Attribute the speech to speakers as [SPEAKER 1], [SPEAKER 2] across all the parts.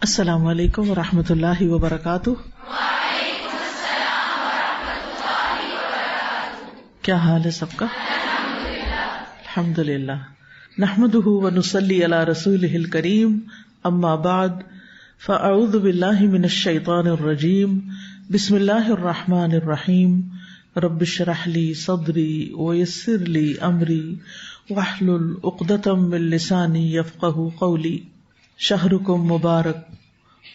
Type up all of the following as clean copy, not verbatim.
[SPEAKER 1] السلام علیکم ورحمۃ اللہ وبرکاتہ۔
[SPEAKER 2] وعلیکم السلام ورحمۃ اللہ وبرکاتہ۔
[SPEAKER 1] کیا حال ہے سب کا؟ الحمدللہ نحمدہ ونصلی علی رسولہ الکریم، اما بعد فاعوذ باللہ من الشیطان الرجیم، بسم اللہ الرحمن الرحیم، رب اشرح لی صدری ویسر لی امری واحلل عقدۃ من لسانی یفقہوا قولی۔ شہرکم مبارک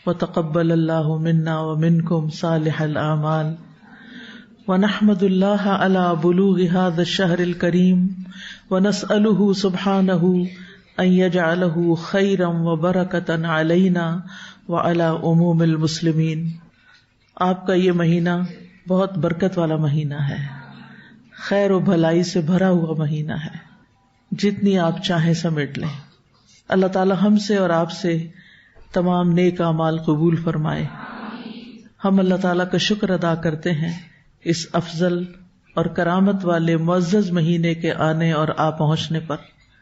[SPEAKER 1] وتقبل اللہ منا ومنکم صالح الاعمال، ونحمد اللہ علی بلوغ هذا الشہر الکریم، ونسألہ سبحانہ ان یجعلہ خیرا وبرکۃ علینا وعلی عموم المسلمین۔ آپ کا یہ مہینہ بہت برکت والا مہینہ ہے، خیر و بھلائی سے بھرا ہوا مہینہ ہے، جتنی آپ چاہیں سمیٹ لیں۔ اللہ تعالی ہم سے اور آپ سے تمام نیک اعمال قبول فرمائے۔ ہم اللہ تعالیٰ کا شکر ادا کرتے ہیں اس افضل اور کرامت والے معزز مہینے کے آنے اور آ پہنچنے پر،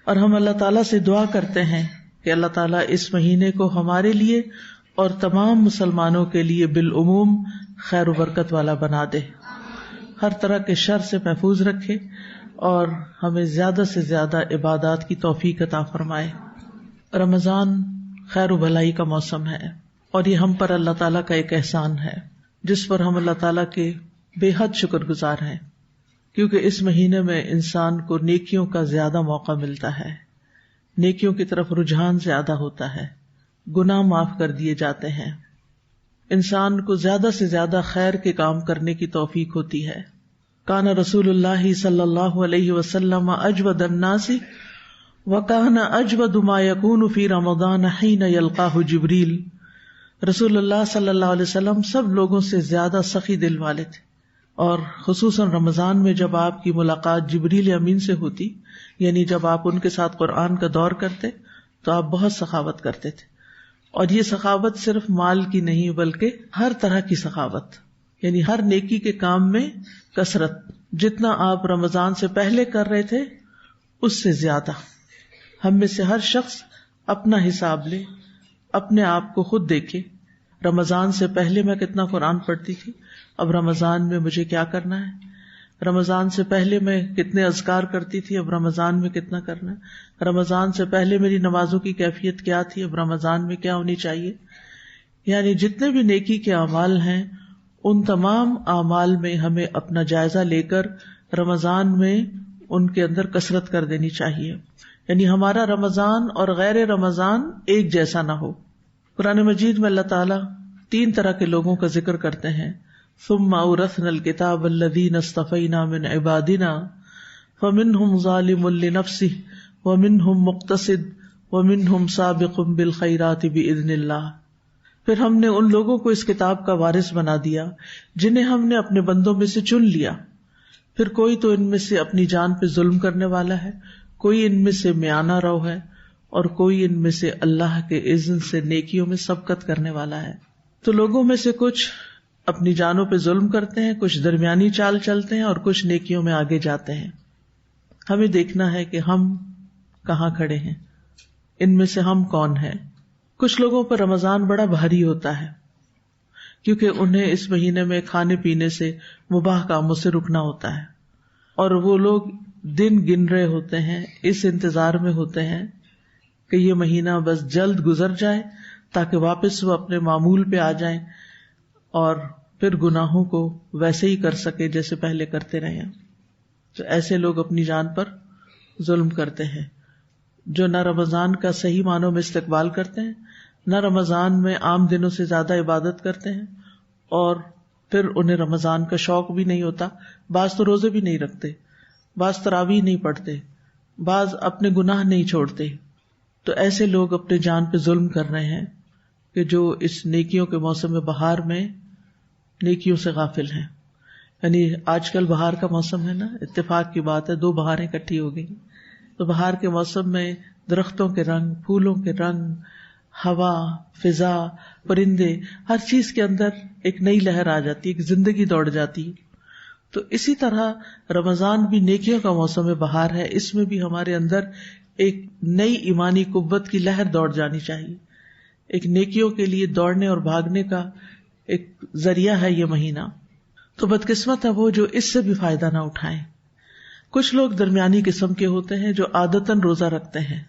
[SPEAKER 1] اور ہم اللہ تعالیٰ سے دعا کرتے ہیں کہ اللہ تعالیٰ اس مہینے کو ہمارے لیے اور تمام مسلمانوں کے لیے بالعموم خیر و برکت والا بنا دے، ہر طرح کے شر سے محفوظ رکھے اور ہمیں زیادہ سے زیادہ عبادات کی توفیق عطا فرمائے۔ رمضان خیر و بھلائی کا موسم ہے، اور یہ ہم پر اللہ تعالیٰ کا ایک احسان ہے جس پر ہم اللہ تعالیٰ کے بے حد شکر گزار ہیں، کیونکہ اس مہینے میں انسان کو نیکیوں کا زیادہ موقع ملتا ہے، نیکیوں کی طرف رجحان زیادہ ہوتا ہے، گناہ معاف کر دیے جاتے ہیں، انسان کو زیادہ سے زیادہ خیر کے کام کرنے کی توفیق ہوتی ہے۔ کان رسول اللہ صلی اللہ علیہ وسلم اجود الناس وَكَانَ أَجْوَدُ مَا يَكُونُ فِي رَمَضَانَ حِينَ يَلْقَاهُ جِبْرِيلُ۔ رسول اللہ صلی اللہ علیہ وسلم سب لوگوں سے زیادہ سخی دل والے تھے، اور خصوصاً رمضان میں جب آپ کی ملاقات جبریل امین سے ہوتی، یعنی جب آپ ان کے ساتھ قرآن کا دور کرتے تو آپ بہت سخاوت کرتے تھے، اور یہ سخاوت صرف مال کی نہیں بلکہ ہر طرح کی سخاوت، یعنی ہر نیکی کے کام میں کثرت، جتنا آپ رمضان سے پہلے کر رہے تھے اس سے زیادہ۔ ہم میں سے ہر شخص اپنا حساب لے، اپنے آپ کو خود دیکھے، رمضان سے پہلے میں کتنا قرآن پڑھتی تھی، اب رمضان میں مجھے کیا کرنا ہے، رمضان سے پہلے میں کتنے اذکار کرتی تھی، اب رمضان میں کتنا کرنا ہے، رمضان سے پہلے میری نمازوں کی کیفیت کیا تھی، اب رمضان میں کیا ہونی چاہیے۔ یعنی جتنے بھی نیکی کے اعمال ہیں ان تمام اعمال میں ہمیں اپنا جائزہ لے کر رمضان میں ان کے اندر کثرت کر دینی چاہیے، یعنی ہمارا رمضان اور غیر رمضان ایک جیسا نہ ہو۔ قرآن مجید میں اللہ تعالیٰ 3 طرح کے لوگوں کا ذکر کرتے ہیں، ثم اورثنا الکتاب الذین اصطفینا من عبادنا فمنہم ظالم لنفسہ ومنہم مقتصد ومنہم سابق بالخیرات باذن اللہ۔ پھر ہم نے ان لوگوں کو اس کتاب کا وارث بنا دیا جنہیں ہم نے اپنے بندوں میں سے چن لیا، پھر کوئی تو ان میں سے اپنی جان پہ ظلم کرنے والا ہے، کوئی ان میں سے میانہ رو ہے، اور کوئی ان میں سے اللہ کے اذن سے نیکیوں میں سبقت کرنے والا ہے۔ تو لوگوں میں سے کچھ اپنی جانوں پہ ظلم کرتے ہیں، کچھ درمیانی چال چلتے ہیں، اور کچھ نیکیوں میں آگے جاتے ہیں۔ ہمیں دیکھنا ہے کہ ہم کہاں کھڑے ہیں، ان میں سے ہم کون ہیں۔ کچھ لوگوں پر رمضان بڑا بھاری ہوتا ہے کیونکہ انہیں اس مہینے میں کھانے پینے سے، مباح کاموں سے رکنا ہوتا ہے، اور وہ لوگ دن گن رہے ہوتے ہیں، اس انتظار میں ہوتے ہیں کہ یہ مہینہ بس جلد گزر جائے تاکہ واپس وہ اپنے معمول پہ آ جائیں اور پھر گناہوں کو ویسے ہی کر سکے جیسے پہلے کرتے رہے ہیں۔ تو ایسے لوگ اپنی جان پر ظلم کرتے ہیں، جو نہ رمضان کا صحیح معنوں میں استقبال کرتے ہیں، نہ رمضان میں عام دنوں سے زیادہ عبادت کرتے ہیں، اور پھر انہیں رمضان کا شوق بھی نہیں ہوتا۔ بعض تو روزے بھی نہیں رکھتے، بعض تراویح نہیں پڑھتے، بعض اپنے گناہ نہیں چھوڑتے۔ تو ایسے لوگ اپنے جان پہ ظلم کر رہے ہیں کہ جو اس نیکیوں کے موسم بہار میں نیکیوں سے غافل ہیں۔ یعنی آج کل بہار کا موسم ہے نا، اتفاق کی بات ہے 2 بہاریں اکٹھی ہو گئی، تو بہار کے موسم میں درختوں کے رنگ، پھولوں کے رنگ، ہوا، فضا، پرندے، ہر چیز کے اندر ایک نئی لہر آ جاتی ہے، ایک زندگی دوڑ جاتی ہے۔ تو اسی طرح رمضان بھی نیکیوں کا موسم بہار ہے، اس میں بھی ہمارے اندر ایک نئی ایمانی قوت کی لہر دوڑ جانی چاہیے، ایک نیکیوں کے لیے دوڑنے اور بھاگنے کا ایک ذریعہ ہے یہ مہینہ. تو بدقسمت ہے وہ جو اس سے بھی فائدہ نہ اٹھائیں. کچھ لوگ درمیانی قسم کے ہوتے ہیں جو عادتاً روزہ رکھتے ہیں.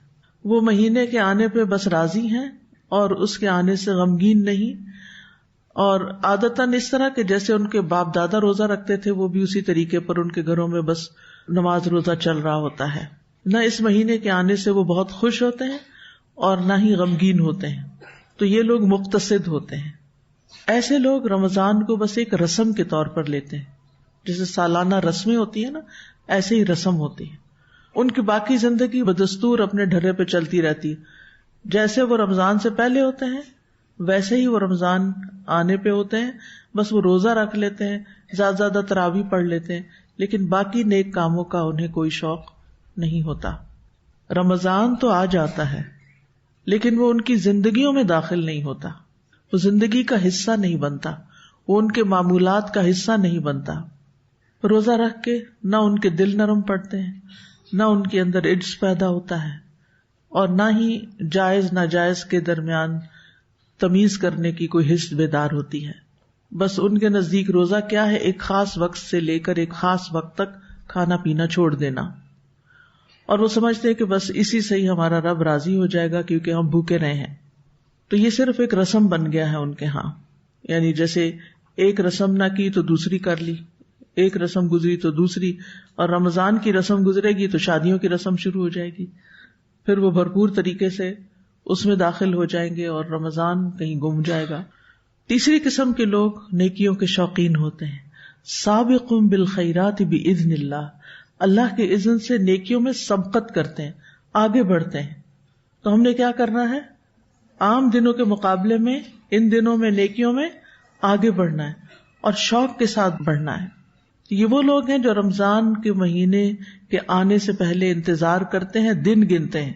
[SPEAKER 1] وہ مہینے کے آنے پہ بس راضی ہیں اور اس کے آنے سے غمگین نہیں، اور عادتاً اس طرح کہ جیسے ان کے باپ دادا روزہ رکھتے تھے وہ بھی اسی طریقے پر ان کے گھروں میں بس نماز روزہ چل رہا ہوتا ہے. نہ اس مہینے کے آنے سے وہ بہت خوش ہوتے ہیں اور نہ ہی غمگین ہوتے ہیں. تو یہ لوگ مقتصد ہوتے ہیں. ایسے لوگ رمضان کو بس ایک رسم کے طور پر لیتے ہیں، جیسے سالانہ رسمیں ہوتی ہیں نا، ایسے ہی رسم ہوتی ہے. ان کی باقی زندگی بدستور اپنے ڈھرے پہ چلتی رہتی ہے. جیسے وہ رمضان سے پہلے ہوتے ہیں ویسے ہی وہ رمضان آنے پہ ہوتے ہیں. بس وہ روزہ رکھ لیتے ہیں، زیادہ زیادہ تراویح پڑھ لیتے ہیں، لیکن باقی نیک کاموں کا انہیں کوئی شوق نہیں ہوتا. رمضان تو آ جاتا ہے لیکن وہ ان کی زندگیوں میں داخل نہیں ہوتا، وہ زندگی کا حصہ نہیں بنتا، وہ ان کے معمولات کا حصہ نہیں بنتا. روزہ رکھ کے نہ ان کے دل نرم پڑتے ہیں، نہ ان کے اندر عجز پیدا ہوتا ہے، اور نہ ہی جائز ناجائز کے درمیان تمیز کرنے کی کوئی حس بیدار ہوتی ہے. بس ان کے نزدیک روزہ کیا ہے؟ ایک خاص وقت سے لے کر ایک خاص وقت تک کھانا پینا چھوڑ دینا، اور وہ سمجھتے ہیں کہ بس اسی سے ہی ہمارا رب راضی ہو جائے گا کیونکہ ہم بھوکے رہے ہیں. تو یہ صرف ایک رسم بن گیا ہے ان کے ہاں. یعنی جیسے ایک رسم نہ کی تو دوسری کر لی، ایک رسم گزری تو دوسری، اور رمضان کی رسم گزرے گی تو شادیوں کی رسم شروع ہو جائے گی. پھر وہ بھرپور طریقے سے اس میں داخل ہو جائیں گے اور رمضان کہیں گم جائے گا. تیسری قسم کے لوگ نیکیوں کے شوقین ہوتے ہیں. سابقون بالخیرات باذن اللہ، اللہ کے اذن سے نیکیوں میں سبقت کرتے ہیں، آگے بڑھتے ہیں. تو ہم نے کیا کرنا ہے؟ عام دنوں کے مقابلے میں ان دنوں میں نیکیوں میں آگے بڑھنا ہے اور شوق کے ساتھ بڑھنا ہے. یہ وہ لوگ ہیں جو رمضان کے مہینے کے آنے سے پہلے انتظار کرتے ہیں، دن گنتے ہیں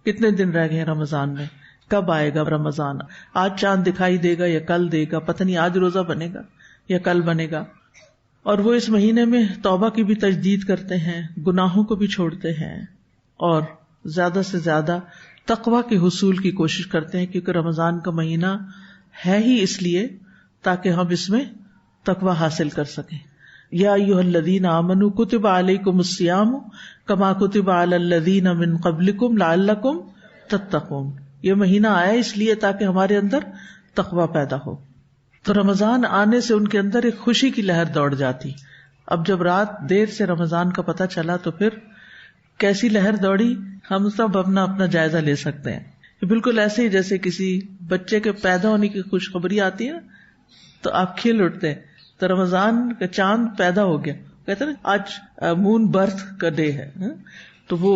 [SPEAKER 1] کتنے دن رہ گئے ہیں رمضان میں، کب آئے گا رمضان، آج چاند دکھائی دے گا یا کل دے گا، پتہ نہیں آج روزہ بنے گا یا کل بنے گا. اور وہ اس مہینے میں توبہ کی بھی تجدید کرتے ہیں، گناہوں کو بھی چھوڑتے ہیں، اور زیادہ سے زیادہ تقویٰ کے حصول کی کوشش کرتے ہیں، کیونکہ رمضان کا مہینہ ہے ہی اس لیے تاکہ ہم اس میں تقویٰ حاصل کر سکیں. یا ایھا الذین آمنوا کتب علیکم الصیام کما کتب علی الذین من قبلکم لعلکم تتقون. یہ مہینہ آیا اس لیے تاکہ ہمارے اندر تقویٰ پیدا ہو. تو رمضان آنے سے ان کے اندر ایک خوشی کی لہر دوڑ جاتی. اب جب رات دیر سے رمضان کا پتہ چلا تو پھر کیسی لہر دوڑی ہم سب اپنا اپنا جائزہ لے سکتے ہیں. بالکل ایسے ہی جیسے کسی بچے کے پیدا ہونے کی خوشخبری آتی ہے تو آپ کھل اٹھتے ہیں. تو رمضان کا چاند پیدا ہو گیا، کہتے ہیں آج مون برتھ کا ڈے ہے. تو وہ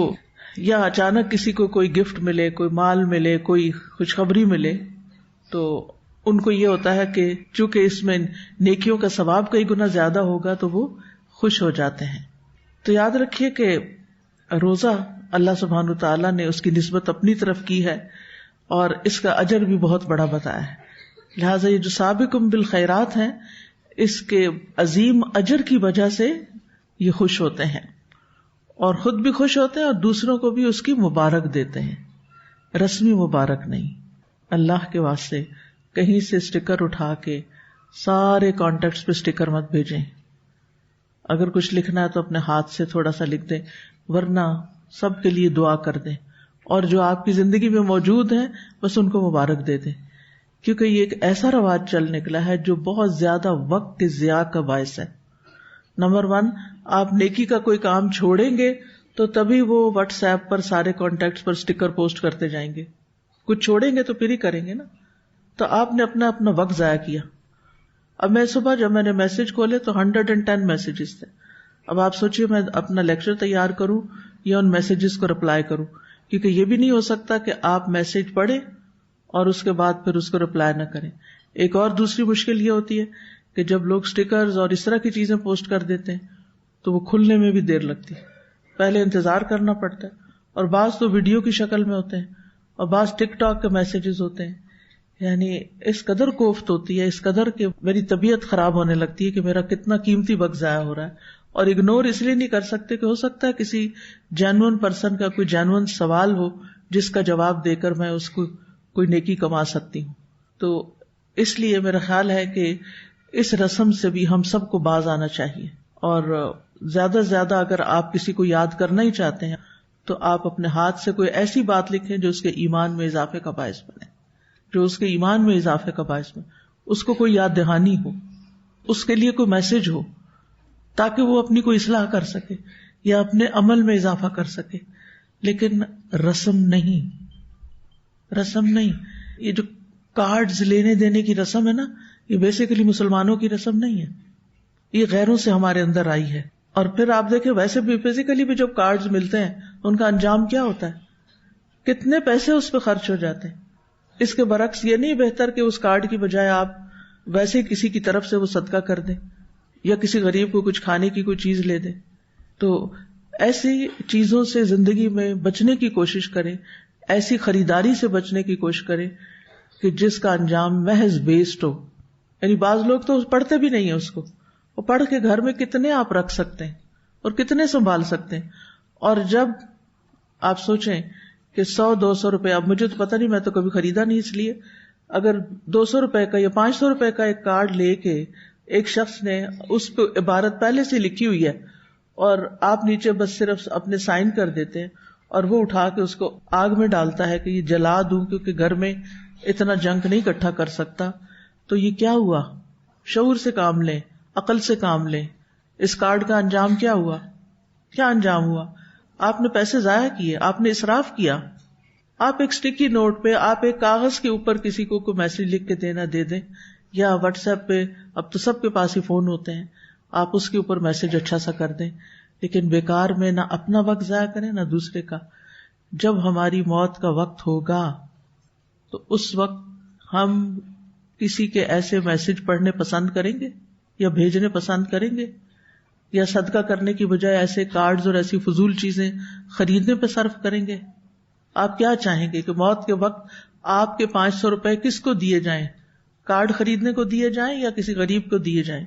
[SPEAKER 1] یا اچانک کسی کو کوئی گفٹ ملے، کوئی مال ملے، کوئی خوشخبری ملے، تو ان کو یہ ہوتا ہے کہ چونکہ اس میں نیکیوں کا ثواب کئی گنا زیادہ ہوگا تو وہ خوش ہو جاتے ہیں. تو یاد رکھیے کہ روزہ اللہ سبحانہ تعالیٰ نے اس کی نسبت اپنی طرف کی ہے اور اس کا اجر بھی بہت بڑا بتایا ہے. لہٰذا یہ جو سابقون بالخیرات ہیں اس کے عظیم اجر کی وجہ سے یہ خوش ہوتے ہیں، اور خود بھی خوش ہوتے ہیں اور دوسروں کو بھی اس کی مبارک دیتے ہیں. رسمی مبارک نہیں، اللہ کے واسطے کہیں سے اسٹیکر اٹھا کے سارے کانٹیکٹس پہ اسٹیکر مت بھیجیں. اگر کچھ لکھنا ہے تو اپنے ہاتھ سے تھوڑا سا لکھ دیں، ورنہ سب کے لیے دعا کر دیں، اور جو آپ کی زندگی میں موجود ہیں بس ان کو مبارک دے دیں. کیونکہ یہ ایک ایسا رواج چل نکلا ہے جو بہت زیادہ وقت کے ضیاع کا باعث ہے. نمبر 1، آپ نیکی کا کوئی کام چھوڑیں گے تو تبھی وہ واٹس ایپ پر سارے کانٹیکٹس پر اسٹیکر پوسٹ کرتے جائیں گے. کچھ چھوڑیں گے تو پھر ہی کریں گے نا. تو آپ نے اپنا وقت ضائع کیا. اب میں صبح جب میں نے میسج کھولے تو 110 میسیجز تھے. اب آپ سوچئے میں اپنا لیکچر تیار کروں یا ان میسیجز کو رپلائی کروں، کیونکہ یہ بھی نہیں ہو سکتا کہ آپ میسج پڑھیں اور اس کے بعد پھر اس کو رپلائی نہ کریں. ایک اور دوسری مشکل یہ ہوتی ہے کہ جب لوگ سٹیکرز اور اس طرح کی چیزیں پوسٹ کر دیتے ہیں تو وہ کھلنے میں بھی دیر لگتی ہے، پہلے انتظار کرنا پڑتا ہے. اور بعض تو ویڈیو کی شکل میں ہوتے ہیں اور بعض ٹک ٹاک کے میسیجز ہوتے ہیں. یعنی اس قدر کوفت ہوتی ہے، اس قدر کہ میری طبیعت خراب ہونے لگتی ہے کہ میرا کتنا قیمتی وقت ضائع ہو رہا ہے. اور اگنور اس لیے نہیں کر سکتے کہ ہو سکتا ہے کسی جینوئن پرسن کا کوئی جینوئن سوال ہو جس کا جواب دے کر میں اس کو کوئی نیکی کما سکتی ہوں. تو اس لیے میرا خیال ہے کہ اس رسم سے بھی ہم سب کو باز آنا چاہیے. اور زیادہ سے زیادہ اگر آپ کسی کو یاد کرنا ہی چاہتے ہیں تو آپ اپنے ہاتھ سے کوئی ایسی بات لکھیں جو اس کے ایمان میں اضافے کا باعث بنے، جو اس کے ایمان میں اضافے کا باعث بنے. اس کو کوئی یاد دہانی ہو، اس کے لیے کوئی میسج ہو، تاکہ وہ اپنی کوئی اصلاح کر سکے یا اپنے عمل میں اضافہ کر سکے. لیکن رسم نہیں، رسم نہیں. یہ جو کارڈز لینے دینے کی رسم ہے نا، یہ بیسیکلی مسلمانوں کی رسم نہیں ہے، یہ غیروں سے ہمارے اندر آئی ہے. اور پھر آپ دیکھیں ویسے بھی فزیکلی بھی جب کارڈز ملتے ہیں ان کا انجام کیا ہوتا ہے، کتنے پیسے اس پہ خرچ ہو جاتے ہیں. اس کے برعکس یہ نہیں بہتر کہ اس کارڈ کی بجائے آپ ویسے کسی کی طرف سے وہ صدقہ کر دیں یا کسی غریب کو کچھ کھانے کی کوئی چیز لے دیں. تو ایسی چیزوں سے زندگی میں بچنے کی کوشش کریں، ایسی خریداری سے بچنے کی کوشش کریں کہ جس کا انجام محض ویسٹ ہو. یعنی بعض لوگ تو پڑھتے بھی نہیں ہیں اس کو، وہ پڑھ کے گھر میں کتنے آپ رکھ سکتے ہیں اور کتنے سنبھال سکتے ہیں. اور جب آپ سوچیں کہ 100-200 روپے، اب مجھے تو پتہ نہیں، میں تو کبھی خریدا نہیں، اس لیے اگر 200 روپے کا یا 500 روپے کا ایک کارڈ لے کے ایک شخص نے اس پہ عبارت پہلے سے لکھی ہوئی ہے اور آپ نیچے بس صرف اپنے سائن کر دیتے ہیں اور وہ اٹھا کے اس کو آگ میں ڈالتا ہے کہ یہ جلا دوں کیونکہ گھر میں اتنا جنک نہیں اکٹھا کر سکتا، تو یہ کیا ہوا؟ شعور سے کام لیں، عقل سے کام لیں. اس کارڈ کا انجام کیا ہوا؟ کیا انجام ہوا؟ آپ نے پیسے ضائع کیے، آپ نے اسراف کیا. آپ ایک اسٹکی نوٹ پہ، آپ ایک کاغذ کے اوپر کسی کو کوئی میسج لکھ کے دینا دے دیں، یا واٹس ایپ پہ، اب تو سب کے پاس ہی فون ہوتے ہیں، آپ اس کے اوپر میسج اچھا سا کر دیں. لیکن بیکار میں نہ اپنا وقت ضائع کریں نہ دوسرے کا. جب ہماری موت کا وقت ہوگا تو اس وقت ہم کسی کے ایسے میسج پڑھنے پسند کریں گے یا بھیجنے پسند کریں گے، یا صدقہ کرنے کی بجائے ایسے کارڈز اور ایسی فضول چیزیں خریدنے پہ صرف کریں گے؟ آپ کیا چاہیں گے کہ موت کے وقت آپ کے 500 روپے کس کو دیے جائیں؟ کارڈ خریدنے کو دیے جائیں یا کسی غریب کو دیے جائیں؟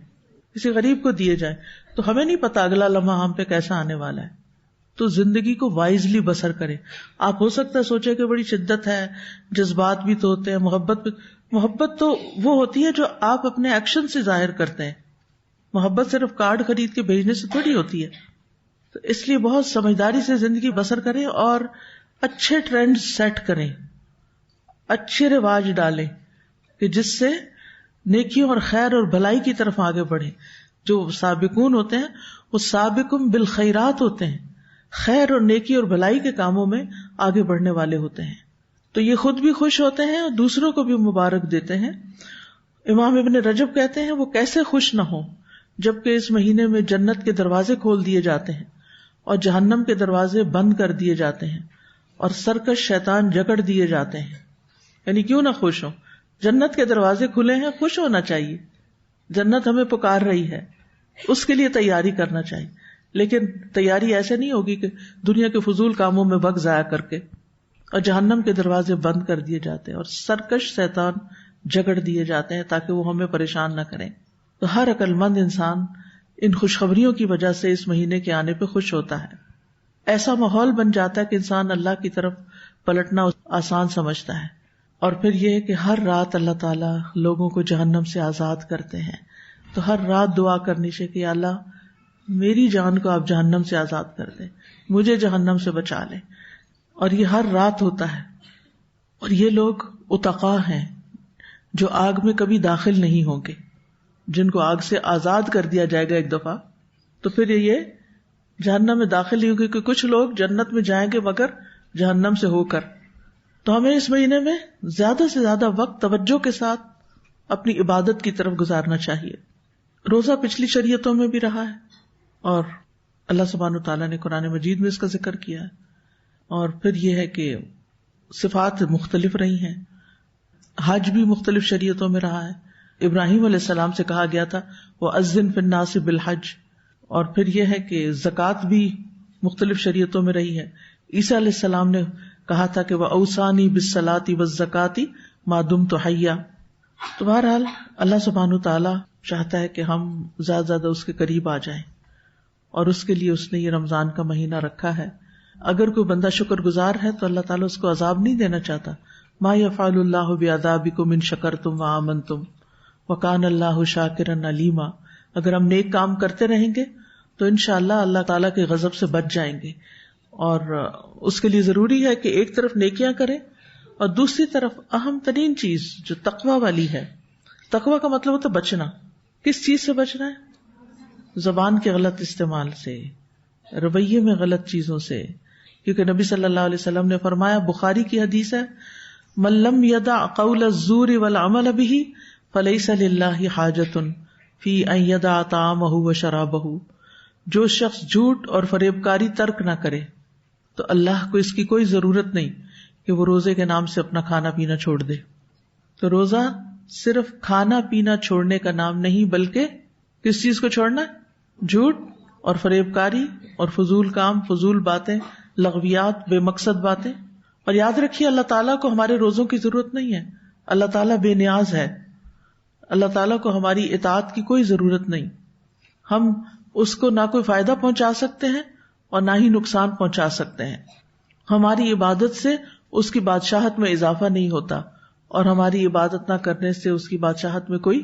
[SPEAKER 1] کسی غریب کو دیے جائیں. تو ہمیں نہیں پتا اگلا لمحہ ہم پہ کیسا آنے والا ہے. تو زندگی کو وائزلی بسر کریں. آپ ہو سکتا ہے سوچے کہ بڑی شدت ہے، جذبات بھی تو ہوتے ہیں، محبت تو وہ ہوتی ہے جو آپ اپنے ایکشن سے ظاہر کرتے ہیں. محبت صرف کارڈ خرید کے بھیجنے سے تھوڑی ہوتی ہے. تو اس لیے بہت سمجھداری سے زندگی بسر کریں اور اچھے ٹرینڈ سیٹ کریں، اچھے رواج ڈالیں کہ جس سے نیکیوں اور خیر اور بھلائی کی طرف آگے بڑھیں. جو سابقون ہوتے ہیں وہ سابقون بالخیرات ہوتے ہیں، خیر اور نیکی اور بھلائی کے کاموں میں آگے بڑھنے والے ہوتے ہیں. تو یہ خود بھی خوش ہوتے ہیں اور دوسروں کو بھی مبارک دیتے ہیں. امام ابن رجب کہتے ہیں وہ کیسے خوش نہ ہوں جبکہ اس مہینے میں جنت کے دروازے کھول دیے جاتے ہیں اور جہنم کے دروازے بند کر دیے جاتے ہیں اور سرکش شیطان جکڑ دیے جاتے ہیں. یعنی کیوں نہ خوش ہوں؟ جنت کے دروازے کھلے ہیں، خوش ہونا چاہیے. جنت ہمیں پکار رہی ہے، اس کے لیے تیاری کرنا چاہیے. لیکن تیاری ایسے نہیں ہوگی کہ دنیا کے فضول کاموں میں وقت ضائع کر کے. اور جہنم کے دروازے بند کر دیے جاتے ہیں اور سرکش شیطان جگڑ دیے جاتے ہیں تاکہ وہ ہمیں پریشان نہ کریں. تو ہر عقل مند انسان ان خوشخبریوں کی وجہ سے اس مہینے کے آنے پہ خوش ہوتا ہے. ایسا ماحول بن جاتا ہے کہ انسان اللہ کی طرف پلٹنا آسان سمجھتا ہے. اور پھر یہ ہے کہ ہر رات اللہ تعالیٰ لوگوں کو جہنم سے آزاد کرتے ہیں. تو ہر رات دعا کرنی چاہیے کہ اللہ میری جان کو آپ جہنم سے آزاد کر دیں، مجھے جہنم سے بچا لیں. اور یہ ہر رات ہوتا ہے. اور یہ لوگ اتقا ہیں جو آگ میں کبھی داخل نہیں ہوں گے، جن کو آگ سے آزاد کر دیا جائے گا ایک دفعہ، تو پھر یہ جہنم میں داخل نہیں ہوں گے. کیونکہ کچھ لوگ جنت میں جائیں گے مگر جہنم سے ہو کر. تو ہمیں اس مہینے میں زیادہ سے زیادہ وقت توجہ کے ساتھ اپنی عبادت کی طرف گزارنا چاہیے. روزہ پچھلی شریعتوں میں بھی رہا ہے اور اللہ سبحانہ وتعالیٰ نے قرآن مجید میں اس کا ذکر کیا ہے. اور پھر یہ ہے کہ صفات مختلف رہی ہیں. حج بھی مختلف شریعتوں میں رہا ہے. ابراہیم علیہ السلام سے کہا گیا تھا وَأَذِّن فِي النَّاسِ بِالْحَجِّ. اور پھر یہ ہے کہ زکوٰۃ بھی مختلف شریعتوں میں رہی ہے. عیسیٰ علیہ السلام نے کہا تھا کہ وَأَوْصَانِي بِالصَّلَاةِ وَالزَّكَاةِ مَا دُمْتُ حَيًّا. تو بہرحال اللہ سبحانہ وتعالیٰ چاہتا ہے کہ ہم زیادہ زیادہ اس کے قریب آ جائیں، اور اس کے لیے اس نے یہ رمضان کا مہینہ رکھا ہے. اگر کوئی بندہ شکر گزار ہے تو اللہ تعالیٰ اس کو عذاب نہیں دینا چاہتا ما یفعل اللہ بعذابکم ان شکرتم وآمنتم وکان اللہ شاکرا علیما. اگر ہم نیک کام کرتے رہیں گے تو انشاءاللہ اللہ تعالیٰ کے غضب سے بچ جائیں گے. اور اس کے لیے ضروری ہے کہ ایک طرف نیکیاں کریں اور دوسری طرف اہم ترین چیز جو تقوی والی ہے. تقوی کا مطلب ہوتا ہے بچنا. کس چیز سے بچنا ہے؟ زبان کے غلط استعمال سے، رویے میں غلط چیزوں سے. کیونکہ نبی صلی اللہ علیہ وسلم نے فرمایا، بخاری کی حدیث ہے، من لم یدع قول الزور والعمل به فلیس للہ حاجۃ فی ان یدع طعامہ وشرابہ. جو شخص جھوٹ اور فریب کاری ترک نہ کرے تو اللہ کو اس کی کوئی ضرورت نہیں کہ وہ روزے کے نام سے اپنا کھانا پینا چھوڑ دے. تو روزہ صرف کھانا پینا چھوڑنے کا نام نہیں، بلکہ کس چیز کو چھوڑنا ہے؟ جھوٹ اور فریب کاری اور فضول کام، فضول باتیں، لغویات، بے مقصد باتیں. اور یاد رکھیے اللہ تعالیٰ کو ہمارے روزوں کی ضرورت نہیں ہے. اللہ تعالیٰ بے نیاز ہے. اللہ تعالیٰ کو ہماری اطاعت کی کوئی ضرورت نہیں. ہم اس کو نہ کوئی فائدہ پہنچا سکتے ہیں اور نہ ہی نقصان پہنچا سکتے ہیں. ہماری عبادت سے اس کی بادشاہت میں اضافہ نہیں ہوتا اور ہماری عبادت نہ کرنے سے اس کی بادشاہت میں کوئی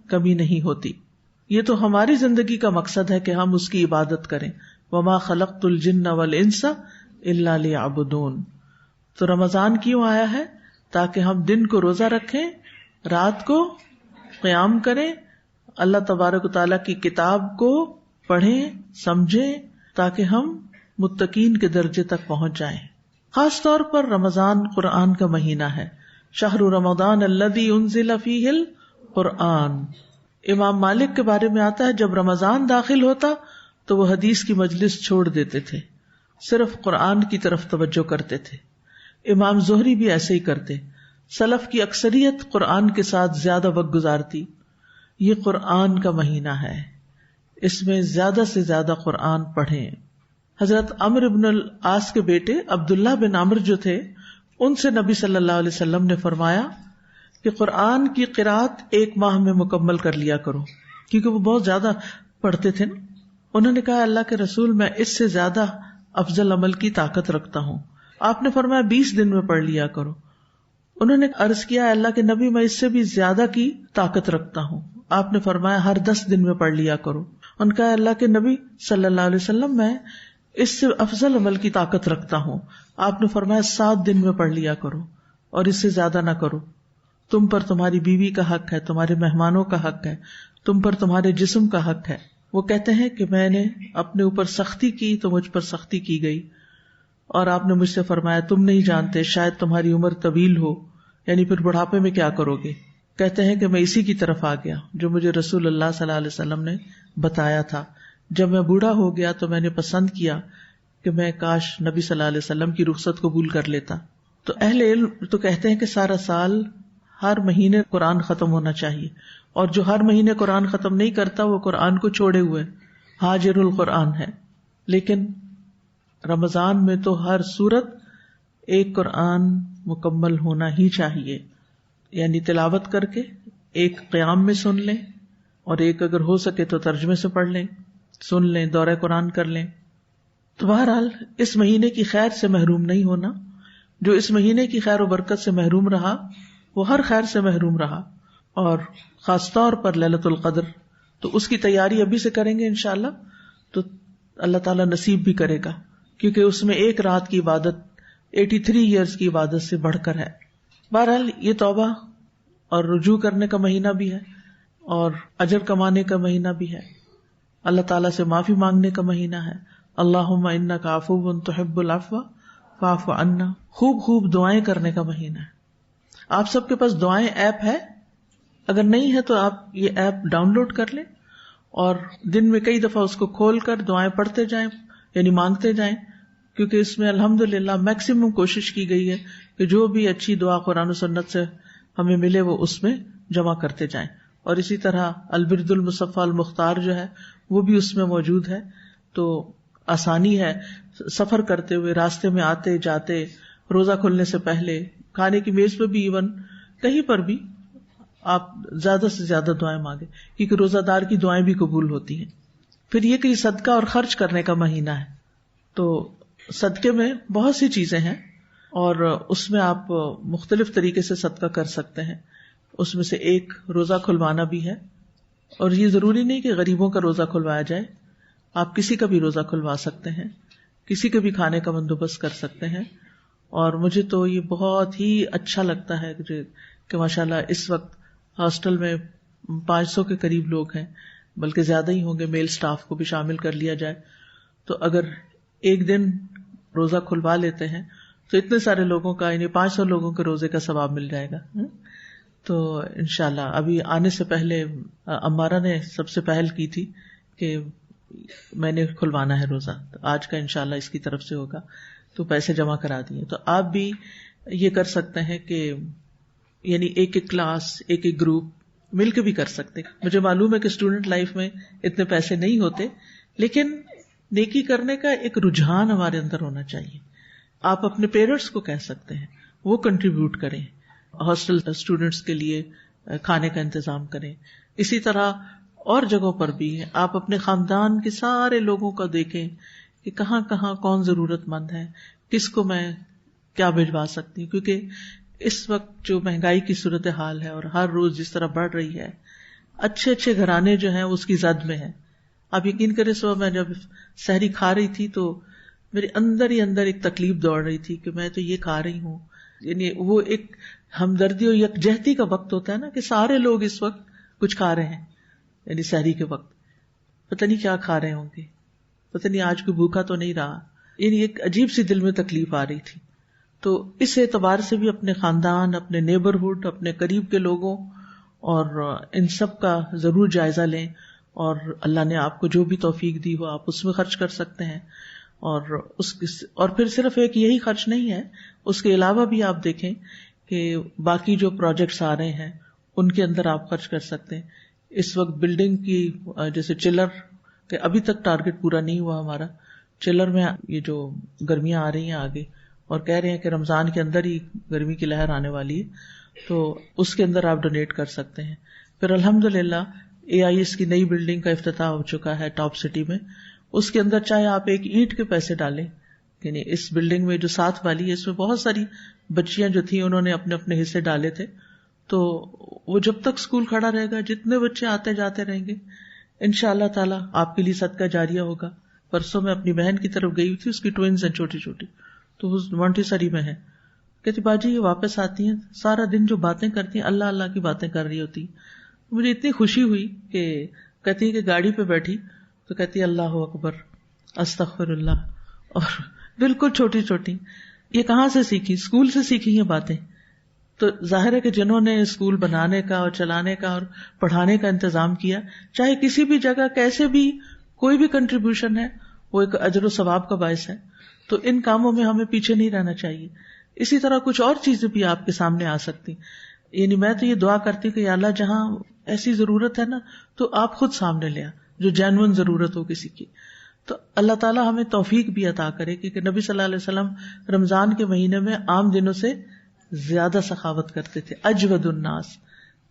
[SPEAKER 1] کمی نہیں ہوتی. یہ تو ہماری زندگی کا مقصد ہے کہ ہم اس کی عبادت کریں. وما خلقت الجن والانس الا لیعبدون. تو رمضان کیوں آیا ہے؟ تاکہ ہم دن کو روزہ رکھیں، رات کو قیام کریں، اللہ تبارک و تعالیٰ کی کتاب کو پڑھیں، سمجھیں، تاکہ ہم متقین کے درجے تک پہنچ جائیں. خاص طور پر رمضان قرآن کا مہینہ ہے. شہر رمضان الذی انزل فیہ القرآن. امام مالک کے بارے میں آتا ہے جب رمضان داخل ہوتا تو وہ حدیث کی مجلس چھوڑ دیتے تھے، صرف قرآن کی طرف توجہ کرتے تھے. امام زہری بھی ایسے ہی کرتے. سلف کی اکثریت قرآن کے ساتھ زیادہ وقت گزارتی. یہ قرآن کا مہینہ ہے، اس میں زیادہ سے زیادہ قرآن پڑھیں. حضرت عمرو بن العاص کے بیٹے عبداللہ بن عمرو جو تھے، ان سے نبی صلی اللہ علیہ وسلم نے فرمایا کہ قرآن کی قرأت 1 ماہ میں مکمل کر لیا کرو، کیونکہ وہ بہت زیادہ پڑھتے تھے نا. انہوں نے کہا اللہ کے رسول، میں اس سے زیادہ افضل عمل کی طاقت رکھتا ہوں. آپ نے فرمایا 20 دن میں پڑھ لیا کرو. انہوں نے عرض کیا اللہ کے نبی، میں اس سے بھی زیادہ کی طاقت رکھتا ہوں. آپ نے فرمایا ہر 10 دن میں پڑھ لیا کرو. ان کا اللہ کے نبی صلی اللہ علیہ وسلم، میں اس سے افضل عمل کی طاقت رکھتا ہوں. آپ نے فرمایا 7 دن میں پڑھ لیا کرو اور اس سے زیادہ نہ کرو. تم پر تمہاری بیوی کا حق ہے، تمہارے مہمانوں کا حق ہے، تم پر تمہارے جسم کا حق ہے. وہ کہتے ہیں کہ میں نے اپنے اوپر سختی کی تو مجھ پر سختی کی گئی، اور آپ نے مجھ سے فرمایا تم نہیں جانتے شاید تمہاری عمر طویل ہو، یعنی پھر بڑھاپے میں کیا کرو گے. کہتے ہیں کہ میں اسی کی طرف آ گیا جو مجھے رسول اللہ صلی اللہ علیہ وسلم نے بتایا تھا. جب میں بوڑھا ہو گیا تو میں نے پسند کیا کہ میں کاش نبی صلی اللہ علیہ وسلم کی رخصت قبول کر لیتا. تو اہل علم تو کہتے ہیں کہ سارا سال ہر مہینے قرآن ختم ہونا چاہیے، اور جو ہر مہینے قرآن ختم نہیں کرتا وہ قرآن کو چھوڑے ہوئے حاجر القرآن ہے. لیکن رمضان میں تو ہر صورت 1 قرآن مکمل ہونا ہی چاہیے، یعنی تلاوت کر کے 1 قیام میں سن لیں، اور 1 اگر ہو سکے تو ترجمے سے پڑھ لیں، سن لیں، دورہ قرآن کر لیں. تو بہرحال اس مہینے کی خیر سے محروم نہیں ہونا. جو اس مہینے کی خیر و برکت سے محروم رہا وہ ہر خیر سے محروم رہا. اور خاص طور پر لیلۃ القدر، تو اس کی تیاری ابھی سے کریں گے انشاءاللہ تو اللہ تعالیٰ نصیب بھی کرے گا، کیونکہ اس میں 1 رات کی عبادت 83 ایئرز کی عبادت سے بڑھ کر ہے. بہرحال یہ توبہ اور رجوع کرنے کا مہینہ بھی ہے، اور اجر کمانے کا مہینہ بھی ہے، اللہ تعالیٰ سے معافی مانگنے کا مہینہ ہے. اللہم انک عفو تحب العفو فاعف عنا. خوب خوب دعائیں کرنے کا مہینہ ہے. آپ سب کے پاس دعائیں ایپ ہے؟ اگر نہیں ہے تو آپ یہ ایپ ڈاؤن لوڈ کر لیں اور دن میں کئی دفعہ اس کو کھول کر دعائیں پڑھتے جائیں، یعنی مانگتے جائیں، کیونکہ اس میں الحمدللہ میکسیمم کوشش کی گئی ہے کہ جو بھی اچھی دعا قرآن و سنت سے ہمیں ملے وہ اس میں جمع کرتے جائیں. اور اسی طرح البرد المصفى المختار جو ہے وہ بھی اس میں موجود ہے. تو آسانی ہے سفر کرتے ہوئے، راستے میں آتے جاتے، روزہ کھلنے سے پہلے، کھانے کی میز پہ بھی، ایون کہیں پر بھی آپ زیادہ سے زیادہ دعائیں مانگیں، کیونکہ روزہ دار کی دعائیں بھی قبول ہوتی ہیں. پھر یہ کہ صدقہ اور خرچ کرنے کا مہینہ ہے. تو صدقے میں بہت سی چیزیں ہیں. اور اس میں آپ مختلف طریقے سے صدقہ کر سکتے ہیں. اس میں سے ایک روزہ کھلوانا بھی ہے، اور یہ ضروری نہیں کہ غریبوں کا روزہ کھلوایا جائے، آپ کسی کا بھی روزہ کھلوا سکتے ہیں، کسی کے بھی کھانے کا بندوبست کر سکتے ہیں. اور مجھے تو یہ بہت ہی اچھا لگتا ہے کہ ماشاءاللہ اس وقت ہاسٹل میں 500 کے قریب لوگ ہیں، بلکہ زیادہ ہی ہوں گے، میل سٹاف کو بھی شامل کر لیا جائے تو اگر ایک دن روزہ کھلوا لیتے ہیں تو اتنے سارے لوگوں کا، یعنی 500 لوگوں کے روزے کا ثواب مل جائے گا. تو انشاءاللہ ابھی آنے سے پہلے عمارہ نے سب سے پہل کی تھی کہ میں نے کھلوانا ہے روزہ، تو آج کا انشاءاللہ اس کی طرف سے ہوگا، تو پیسے جمع کرا دیے. تو آپ بھی یہ کر سکتے ہیں کہ یعنی ایک ایک کلاس، ایک ایک گروپ مل کے بھی کر سکتے. مجھے معلوم ہے کہ اسٹوڈنٹ لائف میں اتنے پیسے نہیں ہوتے، لیکن نیکی کرنے کا ایک رجحان ہمارے اندر ہونا چاہیے. آپ اپنے پیرنٹس کو کہہ سکتے ہیں وہ کنٹریبیوٹ کریں، ہاسٹل اسٹوڈینٹس کے لیے کھانے کا انتظام کریں. اسی طرح اور جگہوں پر بھی آپ اپنے خاندان کے سارے لوگوں کو دیکھیں کہ کہاں کہاں کون ضرورت مند ہے، کس کو میں کیا بھجوا سکتی ہوں. کیونکہ اس وقت جو مہنگائی کی صورتحال ہے اور ہر روز جس طرح بڑھ رہی ہے، اچھے اچھے گھرانے جو ہیں اس کی زد میں ہیں. آپ یقین کریں صبح میں جب سحری کھا رہی تھی تو میرے اندر ہی اندر ایک تکلیف دوڑ رہی تھی کہ میں تو یہ کھا رہی ہوں. یعنی وہ ایک ہمدردی اور یکجہتی کا وقت ہوتا ہے نا کہ سارے لوگ اس وقت کچھ کھا رہے ہیں، یعنی سحری کے وقت پتہ نہیں کیا کھا رہے ہوں گے، پتہ نہیں آج کوئی بھوکا تو نہیں رہا. یعنی ایک عجیب سی دل میں تکلیف آ رہی تھی. تو اس اعتبار سے بھی اپنے خاندان، اپنے نیبرہڈ، اپنے قریب کے لوگوں اور ان سب کا ضرور جائزہ لیں، اور اللہ نے آپ کو جو بھی توفیق دی ہو آپ اس میں خرچ کر سکتے ہیں. اور پھر صرف ایک یہی خرچ نہیں ہے، اس کے علاوہ بھی آپ دیکھیں کہ باقی جو پروجیکٹس آ رہے ہیں ان کے اندر آپ خرچ کر سکتے ہیں. اس وقت بلڈنگ کی جیسے چلر کہ ابھی تک ٹارگٹ پورا نہیں ہوا ہمارا، چلر میں یہ جو گرمیاں آ رہی ہیں آگے اور کہہ رہے ہیں کہ رمضان کے اندر ہی گرمی کی لہر آنے والی ہے، تو اس کے اندر آپ ڈونیٹ کر سکتے ہیں. پھر الحمدللہ AIS کی نئی بلڈنگ کا افتتاح ہو چکا ہے ٹاپ سٹی میں. اس کے اندر چاہے آپ ایک اینٹ کے پیسے ڈالیں، یعنی اس بلڈنگ میں جو ساتھ والی ہے اس میں بہت ساری بچیاں جو تھیں انہوں نے اپنے اپنے حصے ڈالے تھے، تو وہ جب تک اسکول کھڑا رہے گا جتنے بچے آتے جاتے رہیں گے انشاءاللہ تعالیٰ آپ کے لیے صدقہ جاریہ ہوگا. پرسوں میں اپنی بہن کی طرف گئی تھی، اس کی ٹوئنز ہیں چھوٹی چھوٹی، تو وہ مونٹیسری میں ہے. کہتی باجی یہ واپس آتی ہیں سارا دن جو باتیں کرتی ہیں اللہ اللہ کی باتیں کر رہی ہوتی. مجھے اتنی خوشی ہوئی کہ کہتی ہے کہ گاڑی پہ بیٹھی تو کہتی اللہ اکبر استغفر اللہ، اور بالکل چھوٹی چھوٹی. یہ کہاں سے سیکھی؟ اسکول سے سیکھی یہ باتیں. تو ظاہر ہے کہ جنہوں نے اسکول بنانے کا اور چلانے کا اور پڑھانے کا انتظام کیا، چاہے کسی بھی جگہ کیسے بھی کوئی بھی کنٹریبیوشن ہے وہ ایک اجر و ثواب کا باعث ہے. تو ان کاموں میں ہمیں پیچھے نہیں رہنا چاہیے. اسی طرح کچھ اور چیزیں بھی آپ کے سامنے آ سکتی. یعنی میں تو یہ دعا کرتی ہوں کہ یا اللہ جہاں ایسی ضرورت ہے نا تو آپ خود سامنے لے آ، جو جینوئن ضرورت ہو کسی کی. تو اللہ تعالیٰ ہمیں توفیق بھی عطا کرے، کیونکہ نبی صلی اللہ علیہ وسلم رمضان کے مہینے میں عام دنوں سے زیادہ سخاوت کرتے تھے، اجود الناس.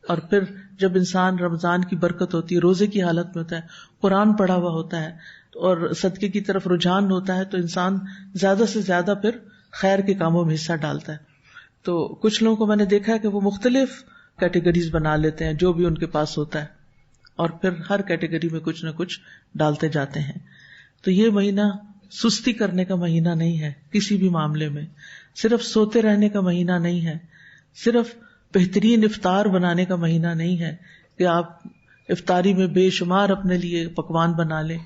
[SPEAKER 1] اور پھر جب انسان رمضان کی برکت ہوتی ہے، روزے کی حالت میں ہوتا ہے، قرآن پڑھا ہوا ہوتا ہے اور صدقے کی طرف رجحان ہوتا ہے، تو انسان زیادہ سے زیادہ پھر خیر کے کاموں میں حصہ ڈالتا ہے. تو کچھ لوگوں کو میں نے دیکھا ہے کہ وہ مختلف کیٹیگریز بنا لیتے ہیں جو بھی ان کے پاس ہوتا ہے، اور پھر ہر کیٹیگری میں کچھ نہ کچھ ڈالتے جاتے ہیں. تو یہ مہینہ سستی کرنے کا مہینہ نہیں ہے کسی بھی معاملے میں، صرف سوتے رہنے کا مہینہ نہیں ہے، صرف بہترین افطار بنانے کا مہینہ نہیں ہے کہ آپ افطاری میں بے شمار اپنے لیے پکوان بنا لیں،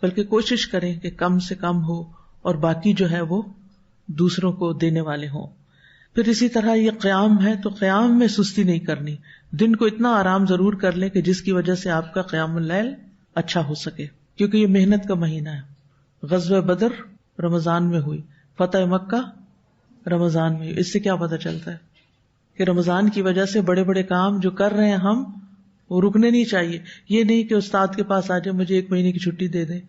[SPEAKER 1] بلکہ کوشش کریں کہ کم سے کم ہو اور باقی جو ہے وہ دوسروں کو دینے والے ہوں. پھر اسی طرح یہ قیام ہے تو قیام میں سستی نہیں کرنی. دن کو اتنا آرام ضرور کر لیں کہ جس کی وجہ سے آپ کا قیام اللیل اچھا ہو سکے، کیونکہ یہ محنت کا مہینہ ہے. غزوہ بدر رمضان میں ہوئی، فتح مکہ رمضان میں ہوئی. اس سے کیا پتہ چلتا ہے کہ رمضان کی وجہ سے بڑے بڑے کام جو کر رہے ہیں ہم، وہ رکنے نہیں چاہیے. یہ نہیں کہ استاد کے پاس آ جائے مجھے 1 مہینے کی چھٹی دے دیں،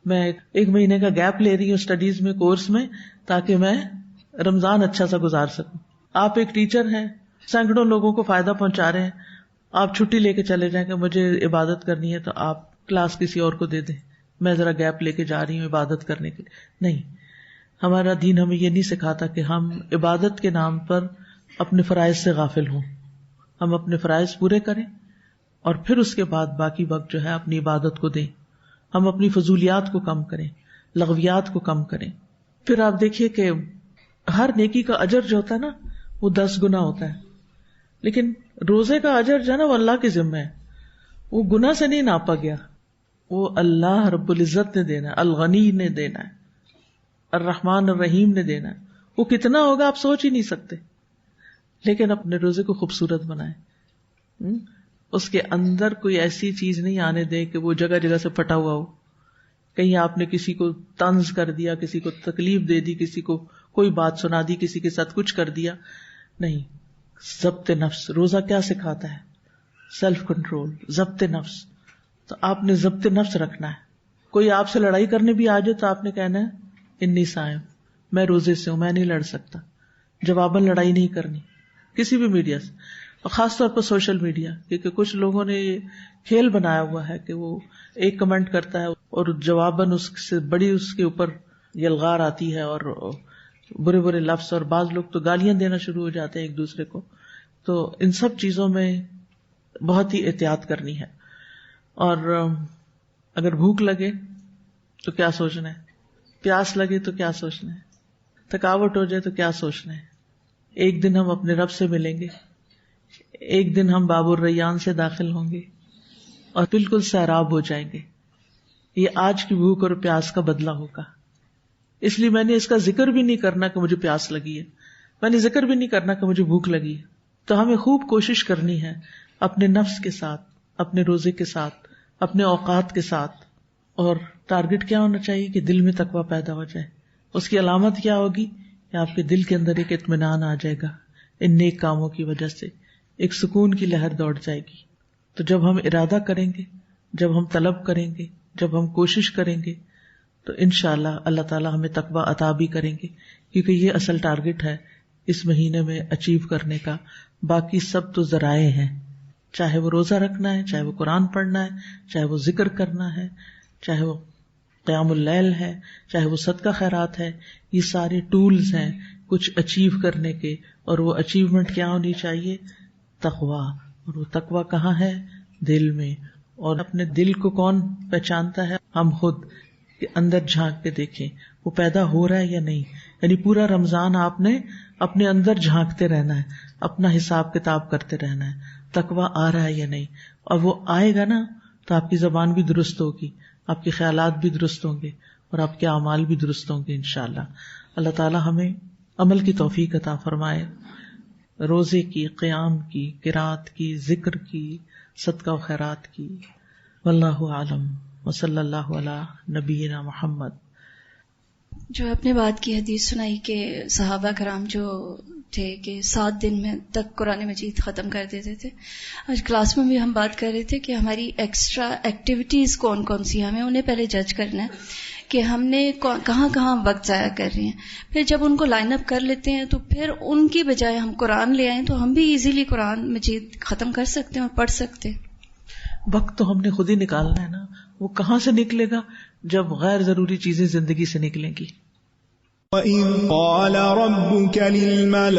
[SPEAKER 1] میں 1 مہینے کا گیپ لے رہی ہوں اسٹڈیز میں، کورس میں، تاکہ میں رمضان اچھا سا گزار سکوں. آپ ایک ٹیچر ہیں، سینکڑوں لوگوں کو فائدہ پہنچا رہے ہیں، آپ چھٹی لے کے چلے جائیں کہ مجھے عبادت کرنی ہے تو آپ کلاس کسی اور کو دے دیں، میں ذرا گیپ لے کے جا رہی ہوں عبادت کرنے کے لیے. نہیں، ہمارا دین ہمیں یہ نہیں سکھاتا کہ ہم عبادت کے نام پر اپنے فرائض سے غافل ہوں. ہم اپنے فرائض پورے کریں اور پھر اس کے بعد باقی وقت جو ہے اپنی عبادت کو دیں. ہم اپنی فضولیات کو کم کریں, لغویات کو کم کریں. پھر آپ دیکھیے کہ ہر نیکی کا اجر جو ہوتا ہے نا وہ 10 گنا ہوتا ہے, لیکن روزے کا اجر جو ہے نا وہ اللہ کے ذمہ ہے. وہ گناہ سے نہیں ناپا گیا, وہ اللہ رب العزت نے دینا ہے, الغنی نے دینا ہے, الرحمن الرحیم نے دینا ہے. وہ کتنا ہوگا آپ سوچ ہی نہیں سکتے. لیکن اپنے روزے کو خوبصورت بنائیں, اس کے اندر کوئی ایسی چیز نہیں آنے دے کہ وہ جگہ جگہ سے پھٹا ہوا ہو. کہیں آپ نے کسی کو طنز کر دیا, کسی کو تکلیف دے دی, کسی کو کوئی بات سنا دی, کسی کے ساتھ کچھ کر دیا. نہیں, ضبط نفس. روزہ کیا سکھاتا ہے؟ سیلف کنٹرول, ضبط نفس. تو آپ نے ضبط نفس رکھنا ہے. کوئی آپ سے لڑائی کرنے بھی آ جائے تو آپ نے کہنا ہے انی صائم, میں روزے سے ہوں, میں نہیں لڑ سکتا. جواباً لڑائی نہیں کرنی کسی بھی میڈیا سے, اور خاص طور پر سوشل میڈیا, کیونکہ کچھ لوگوں نے یہ کھیل بنایا ہوا ہے کہ وہ ایک کمنٹ کرتا ہے اور جواباً اس سے بڑی اس کے اوپر یلغار آتی ہے اور برے برے لفظ, اور بعض لوگ تو گالیاں دینا شروع ہو جاتے ہیں ایک دوسرے کو. تو ان سب چیزوں میں بہت ہی احتیاط کرنی ہے. اور اگر بھوک لگے تو کیا سوچنا ہے, پیاس لگے تو کیا سوچنا ہے, تھکاوٹ ہو جائے تو کیا سوچنا ہے. ایک دن ہم اپنے رب سے ملیں گے, ایک دن ہم باب الریان سے داخل ہوں گے اور بالکل سیراب ہو جائیں گے. یہ آج کی بھوک اور پیاس کا بدلہ ہوگا. اس لیے میں نے اس کا ذکر بھی نہیں کرنا کہ مجھے پیاس لگی ہے, میں نے ذکر بھی نہیں کرنا کہ مجھے بھوک لگی ہے. تو ہمیں خوب کوشش کرنی ہے اپنے نفس کے ساتھ, اپنے روزے کے ساتھ, اپنے اوقات کے ساتھ. اور ٹارگٹ کیا ہونا چاہیے کہ دل میں تقویٰ پیدا ہو جائے. اس کی علامت کیا ہوگی کہ آپ کے دل کے اندر ایک اطمینان آ جائے گا. ان نیک کاموں کی وجہ سے ایک سکون کی لہر دوڑ جائے گی. تو جب ہم ارادہ کریں گے, جب ہم طلب کریں گے, جب ہم کوشش کریں گے, تو انشاءاللہ اللہ تعالیٰ ہمیں تقویٰ عطا بھی کریں گے, کیونکہ یہ اصل ٹارگٹ ہے اس مہینے میں اچیو کرنے کا. باقی سب تو ذرائع ہیں, چاہے وہ روزہ رکھنا ہے, چاہے وہ قرآن پڑھنا ہے, چاہے وہ ذکر کرنا ہے, چاہے وہ قیام اللیل ہے, چاہے وہ صدقہ خیرات ہے. یہ سارے ٹولز ہیں کچھ اچیو کرنے کے, اور وہ اچیومنٹ کیا ہونی چاہیے؟ تقویٰ. اور وہ تقویٰ کہاں ہے؟ دل میں. اور اپنے دل کو کون پہچانتا ہے؟ ہم خود. کہ اندر جھانک کے دیکھیں وہ پیدا ہو رہا ہے یا نہیں. یعنی پورا رمضان آپ نے اپنے اندر جھانکتے رہنا ہے, اپنا حساب کتاب کرتے رہنا ہے, تقویٰ آ رہا ہے یا نہیں. اور وہ آئے گا نا تو آپ کی زبان بھی درست ہوگی, آپ کے خیالات بھی درست ہوں گے, اور آپ کے اعمال بھی درست ہوں گے انشاءاللہ. اللہ تعالی ہمیں عمل کی توفیق عطا فرمائے, روزے کی, قیام کی, قرات کی, ذکر کی, صدقہ و خیرات کی. واللہ اعلم وصلی اللہ علی نبینا محمد.
[SPEAKER 3] جو آپ نے بات کی, حدیث سنائی کہ صحابہ کرام جو تھے کہ 7 دن میں تک قرآن مجید ختم کر دیتے تھے. آج کلاس میں بھی ہم بات کر رہے تھے کہ ہماری ایکسٹرا ایکٹیویٹیز کون کون سی ہیں, ہمیں انہیں پہلے جج کرنا ہے کہ ہم نے کہاں کہاں وقت ضائع کر رہے ہیں. پھر جب ان کو لائن اپ کر لیتے ہیں تو پھر ان کی بجائے ہم قرآن لے آئیں تو ہم بھی ایزیلی قرآن مجید ختم کر سکتے ہیں اور پڑھ سکتے ہیں.
[SPEAKER 1] وقت تو ہم نے خود ہی نکالنا ہے نا, وہ کہاں سے نکلے گا جب غیر ضروری چیزیں زندگی سے نکلیں گی.
[SPEAKER 4] وَإِذْ قَالَ رَبُّكَ لِلْمَلَائِكَةِ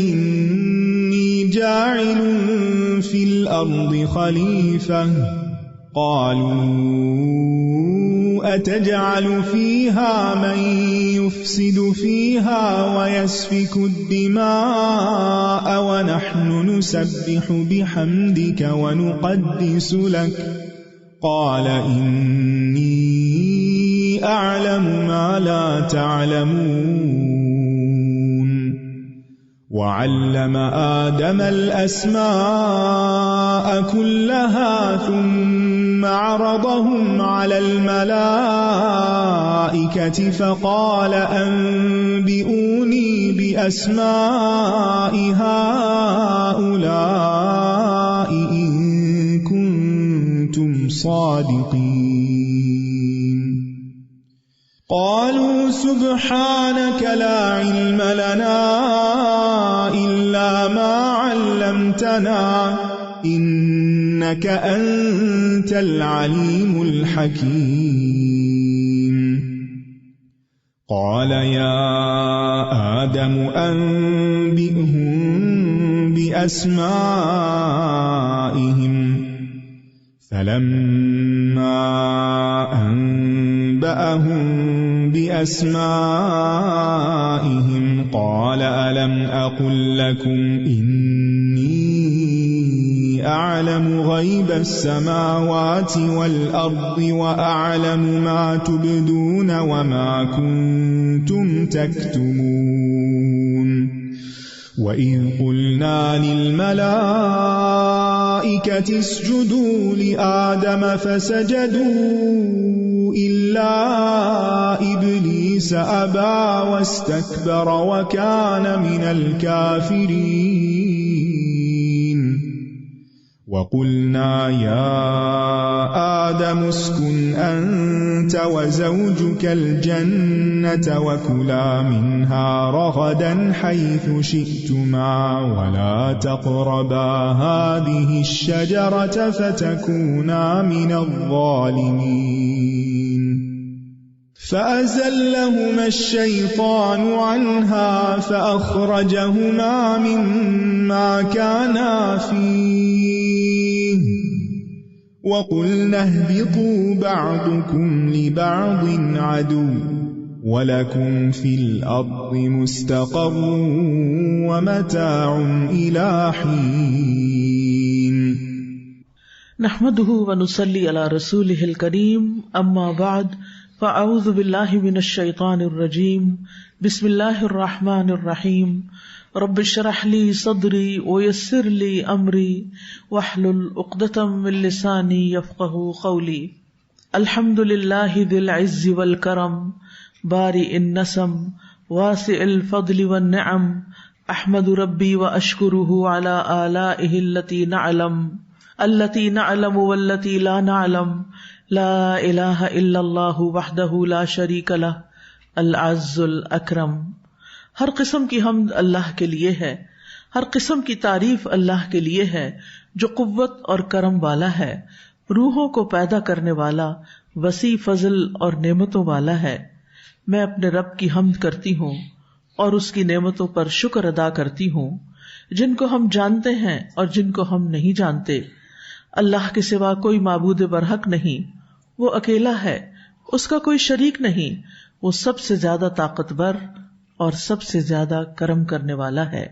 [SPEAKER 4] إِنِّي جَاعِلٌ فِي الْأَرْضِ خَلِيفَةً قَالُوا أَتَجْعَلُ فِيهَا مَن يُفْسِدُ فِيهَا وَيَسْفِكُ الدِّمَاءَ وَنَحْنُ نُسَبِّحُ بِحَمْدِكَ وَنُقَدِّسُ لَكَ قَالَ إِنِّي أَعْلَمُ مَا لَا تَعْلَمُونَ. وَعَلَّمَ آدَمَ الْأَسْمَاءَ كُلَّهَا ثُمَّ عَرَضَهُمْ عَلَى الْمَلَائِكَةِ فَقَالَ أَنبِئُونِي بِأَسْمَاءِ هَؤُلَاءِ إِن كُنتُمْ صَادِقِينَ. قَالُوا سُبْحَانَكَ لَا عِلْمَ لَنَا إِلَّا مَا عَلَّمْتَنَا إِنَّكَ أَنْتَ الْعَلِيمُ الْحَكِيمُ. قال يا آدم أنبئهم بأسمائهم فلما أنبأهم بأسمائهم قال ألم أقل لكم إني أعلم غيب السماوات والأرض وأعلم ما تبدون وما كنتم تكتمون وإذ قلنا للملائكة اسجدوا لآدم فسجدوا إلا إبليس أبى واستكبر وكان من الكافرين وقلنا يا آدم اسكن أنت وزوجك الجنة وكلا منها رغدا حيث شئتما ولا تقربا هذه الشجرة فتكونا من الظالمين فأزلهما الشيطان عنها فأخرجهما مما كانا فيه وقلنا اهبطوا بعضكم لبعض عدو ولكم في الأرض مستقر ومتاع إلى حين
[SPEAKER 1] نحمده ونصلي على رسوله الكريم اما بعد فاعوذ بالله من الشيطان الرجيم بسم الله الرحمن الرحيم رب اشرح لي صدري ويسر لي امري واحلل عقدة من لساني يفقهوا قولي الحمد لله ذي العز والكرم بارئ النسم واسع الفضل والنعم احمد ربي واشكره على آلائه التي نعلم والتي لا نعلم لا الہ الا اللہ وحدہ لا شریک لہ العز الاکرم۔ ہر قسم کی حمد اللہ کے لیے ہے، ہر قسم کی تعریف اللہ کے لیے ہے جو قوت اور کرم والا ہے، روحوں کو پیدا کرنے والا، وسیع فضل اور نعمتوں والا ہے۔ میں اپنے رب کی حمد کرتی ہوں اور اس کی نعمتوں پر شکر ادا کرتی ہوں، جن کو ہم جانتے ہیں اور جن کو ہم نہیں جانتے۔ اللہ کے سوا کوئی معبود برحق نہیں، وہ اکیلا ہے، اس کا کوئی شریک نہیں، وہ سب سے زیادہ طاقتور اور سب سے زیادہ کرم کرنے والا ہے۔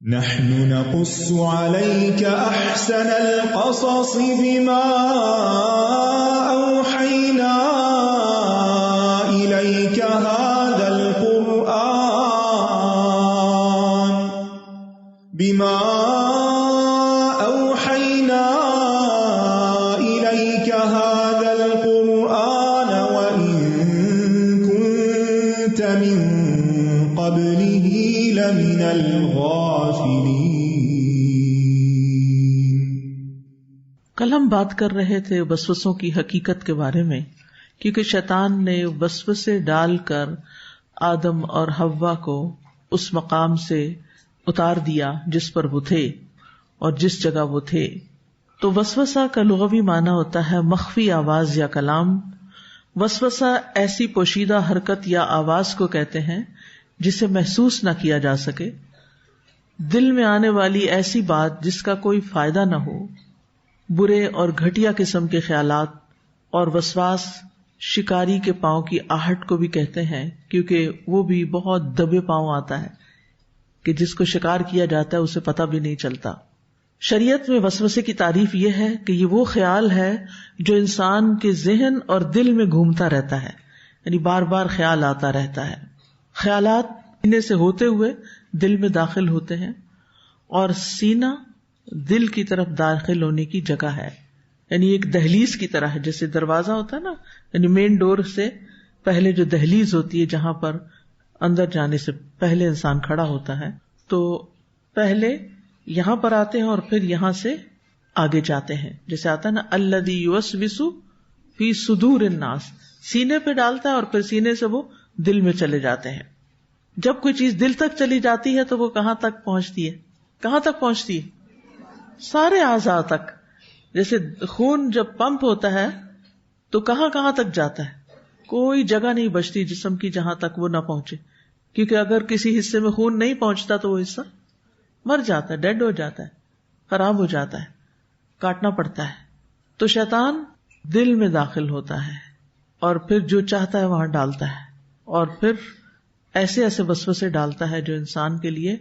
[SPEAKER 4] نحن نقص عليك أحسن القصص بما أوحينا إليك هذا القرآن وإن كنت من قبله لمن الغافلين۔
[SPEAKER 1] کل ہم بات کر رہے تھے وسوسوں کی حقیقت کے بارے میں، کیونکہ شیطان نے وسوسے ڈال کر آدم اور حوا کو اس مقام سے اتار دیا جس پر وہ تھے اور جس جگہ وہ تھے۔ تو وسوسہ کا لغوی معنی ہوتا ہے مخفی آواز یا کلام۔ وسوسہ ایسی پوشیدہ حرکت یا آواز کو کہتے ہیں جسے محسوس نہ کیا جا سکے، دل میں آنے والی ایسی بات جس کا کوئی فائدہ نہ ہو، برے اور گھٹیا قسم کے خیالات۔ اور وسواس شکاری کے پاؤں کی آہٹ کو بھی کہتے ہیں، کیونکہ وہ بھی بہت دبے پاؤں آتا ہے کہ جس کو شکار کیا جاتا ہے اسے پتہ بھی نہیں چلتا۔ شریعت میں وسوسے کی تعریف یہ ہے کہ یہ وہ خیال ہے جو انسان کے ذہن اور دل میں گھومتا رہتا ہے، یعنی بار بار خیال آتا رہتا ہے۔ خیالات سینے سے ہوتے ہوئے دل میں داخل ہوتے ہیں، اور سینہ دل کی طرف داخل ہونے کی جگہ ہے، یعنی ایک دہلیز کی طرح ہے، جیسے دروازہ ہوتا ہے نا، یعنی مین ڈور سے پہلے جو دہلیز ہوتی ہے جہاں پر اندر جانے سے پہلے انسان کھڑا ہوتا ہے، تو پہلے یہاں پر آتے ہیں اور پھر یہاں سے آگے جاتے ہیں، جیسے آتا ہے نا الذی یوسوس فی صدور الناس، سینے پہ ڈالتا ہے اور پھر سینے سے وہ دل میں چلے جاتے ہیں۔ جب کوئی چیز دل تک چلی جاتی ہے تو وہ کہاں تک پہنچتی ہے؟ کہاں تک پہنچتی ہے؟ سارے اعضاء تک۔ جیسے خون جب پمپ ہوتا ہے تو کہاں کہاں تک جاتا ہے؟ کوئی جگہ نہیں بچتی جسم کی جہاں تک وہ نہ پہنچے، کیونکہ اگر کسی حصے میں خون نہیں پہنچتا تو وہ حصہ مر جاتا ہے، ڈیڈ ہو جاتا ہے، خراب ہو جاتا ہے، کاٹنا پڑتا ہے. تو شیطان دل میں داخل ہوتا ہے اور پھر جو چاہتا ہے وہاں ڈالتا ہے، اور پھر ایسے ایسے وسوسے ڈالتا ہے جو انسان کے لیے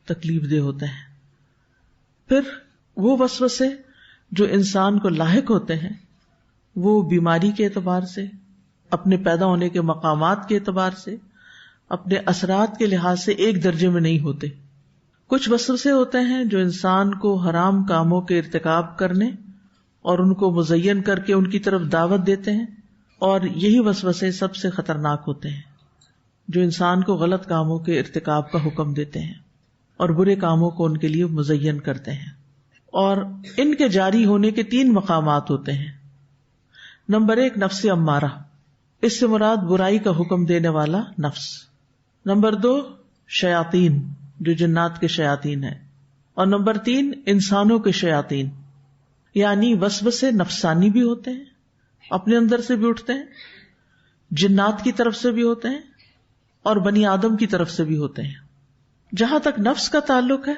[SPEAKER 1] تکلیف دہ ہوتے ہیں. پھر وہ وسوسے جو انسان کو لاحق ہوتے ہیں وہ بیماری کے اعتبار سے، اپنے پیدا ہونے کے مقامات کے اعتبار سے، اپنے اثرات کے لحاظ سے ایک درجے میں نہیں ہوتے. کچھ وسوسے ہوتے ہیں جو انسان کو حرام کاموں کے ارتکاب کرنے اور ان کو مزین کر کے ان کی طرف دعوت دیتے ہیں، اور یہی وسوسے سب سے خطرناک ہوتے ہیں جو انسان کو غلط کاموں کے ارتکاب کا حکم دیتے ہیں اور برے کاموں کو ان کے لیے مزین کرتے ہیں. اور ان کے جاری ہونے کے 3 مقامات ہوتے ہیں. نمبر 1 نفس امارہ، اس سے مراد برائی کا حکم دینے والا نفس. نمبر 2 شیاطین، جو جنات کے شیاطین ہیں. اور نمبر 3 انسانوں کے شیاطین، یعنی وسوسے نفسانی بھی ہوتے ہیں، اپنے اندر سے بھی اٹھتے ہیں، جنات کی طرف سے بھی ہوتے ہیں، اور بنی آدم کی طرف سے بھی ہوتے ہیں. جہاں تک نفس کا تعلق ہے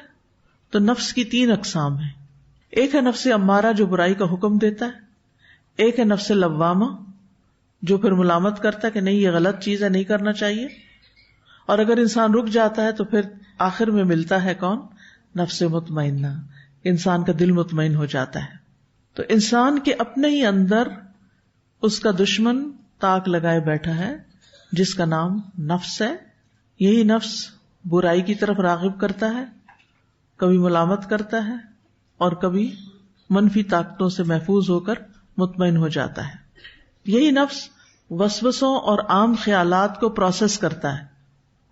[SPEAKER 1] تو نفس کی 3 اقسام ہیں. ایک ہے نفس امارہ جو برائی کا حکم دیتا ہے، ایک ہے نفس لوامہ جو پھر ملامت کرتا ہے کہ نہیں یہ غلط چیز ہے، نہیں کرنا چاہیے، اور اگر انسان رک جاتا ہے تو پھر آخر میں ملتا ہے کون؟ نفس مطمئنہ، انسان کا دل مطمئن ہو جاتا ہے. تو انسان کے اپنے ہی اندر اس کا دشمن تاک لگائے بیٹھا ہے جس کا نام نفس ہے. یہی نفس برائی کی طرف راغب کرتا ہے، کبھی ملامت کرتا ہے اور کبھی منفی طاقتوں سے محفوظ ہو کر مطمئن ہو جاتا ہے. یہی نفس وسوسوں اور عام خیالات کو پروسیس کرتا ہے.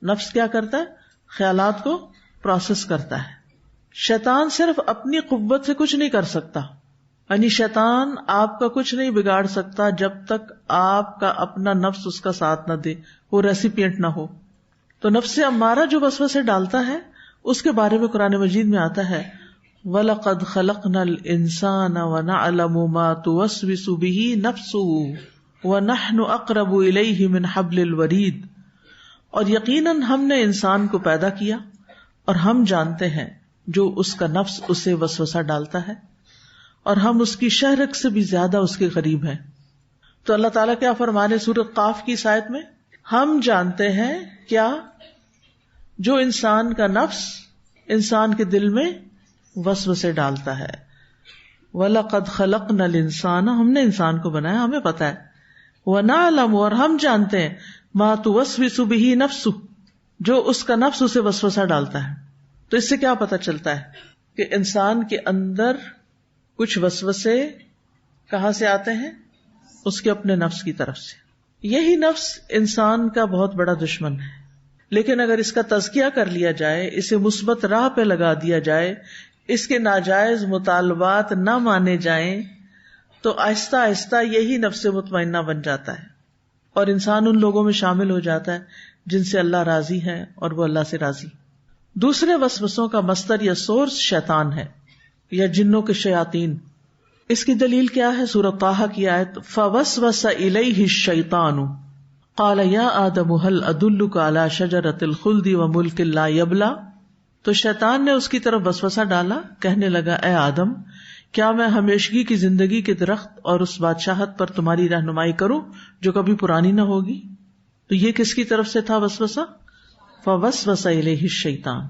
[SPEAKER 1] نفس کیا کرتا ہے؟ خیالات کو پروسیس کرتا ہے. شیطان صرف اپنی قوت سے کچھ نہیں کر سکتا، یعنی شیطان آپ کا کچھ نہیں بگاڑ سکتا جب تک آپ کا اپنا نفس اس کا ساتھ نہ دے، وہ ریسیپینٹ نہ ہو. تو نفس امارہ جو وسوسے ڈالتا ہے اس کے بارے میں قرآن مجید میں آتا ہے وَلَقَدْ خَلَقْنَا الْإِنسَانَ وَنَعْلَمُ مَا تُوَسْوِسُ بِهِ نَفْسُهُ وَنَحْنُ أَقْرَبُ إِلَيْهِ مِنْ حَبْلِ الْوَرِيدِ، اور یقیناً ہم نے انسان کو پیدا کیا اور ہم جانتے ہیں جو اس کا نفس اسے وسوسہ ڈالتا ہے، اور ہم اس کی شہرک سے بھی زیادہ اس کے قریب ہیں. تو اللہ تعالیٰ کیا فرمانے سورۃ قاف کی اس آیت میں؟ ہم جانتے ہیں کیا؟ جو انسان کا نفس انسان کے دل میں وسوسے ڈالتا ہے. وَلَقَدْ خَلَقْنَا الْإِنسَانَ، ہم نے انسان کو بنایا، ہمیں پتا ہے. وَنَعْلَمُ، اور ہم جانتے ہیں مَا تُوَسْوِسُ بِهِ نَفْسُهُ، جو اس کا نفس اسے وسوسہ ڈالتا ہے. تو اس سے کیا پتا چلتا ہے کہ انسان کے اندر کچھ وسوسے کہاں سے آتے ہیں؟ اس کے اپنے نفس کی طرف سے. یہی نفس انسان کا بہت بڑا دشمن ہے، لیکن اگر اس کا تزکیہ کر لیا جائے، اسے مثبت راہ پہ لگا دیا جائے، اس کے ناجائز مطالبات نہ مانے جائیں، تو آہستہ آہستہ یہی نفس مطمئنہ بن جاتا ہے اور انسان ان لوگوں میں شامل ہو جاتا ہے جن سے اللہ راضی ہے اور وہ اللہ سے راضی. دوسرے وسوسوں کا مصدر یا سورس شیطان ہے یا جنوں کے شیاطین. اس کی دلیل کیا ہے؟ سورۃ طٰہٰ کی آیت فَوَسْوَسَ إِلَيْهِ الشَّيْطَانُ قَالَ يَا آدَمُ هَلْ أَدُلُّكَ عَلَى شَجَرَةِ الْخُلْدِ وَمُلْكٍ لَا يَبْلَىٰ. تو شیطان نے اس کی طرف وسوسہ ڈالا، کہنے لگا اے آدم، کیا میں ہمیشگی کی زندگی کے درخت اور اس بادشاہت پر تمہاری رہنمائی کروں جو کبھی پرانی نہ ہوگی؟ تو یہ کس کی طرف سے تھا وسوسہ؟ فَوَسْوَسَ إِلَيْهِ الشَّيْطَانُ.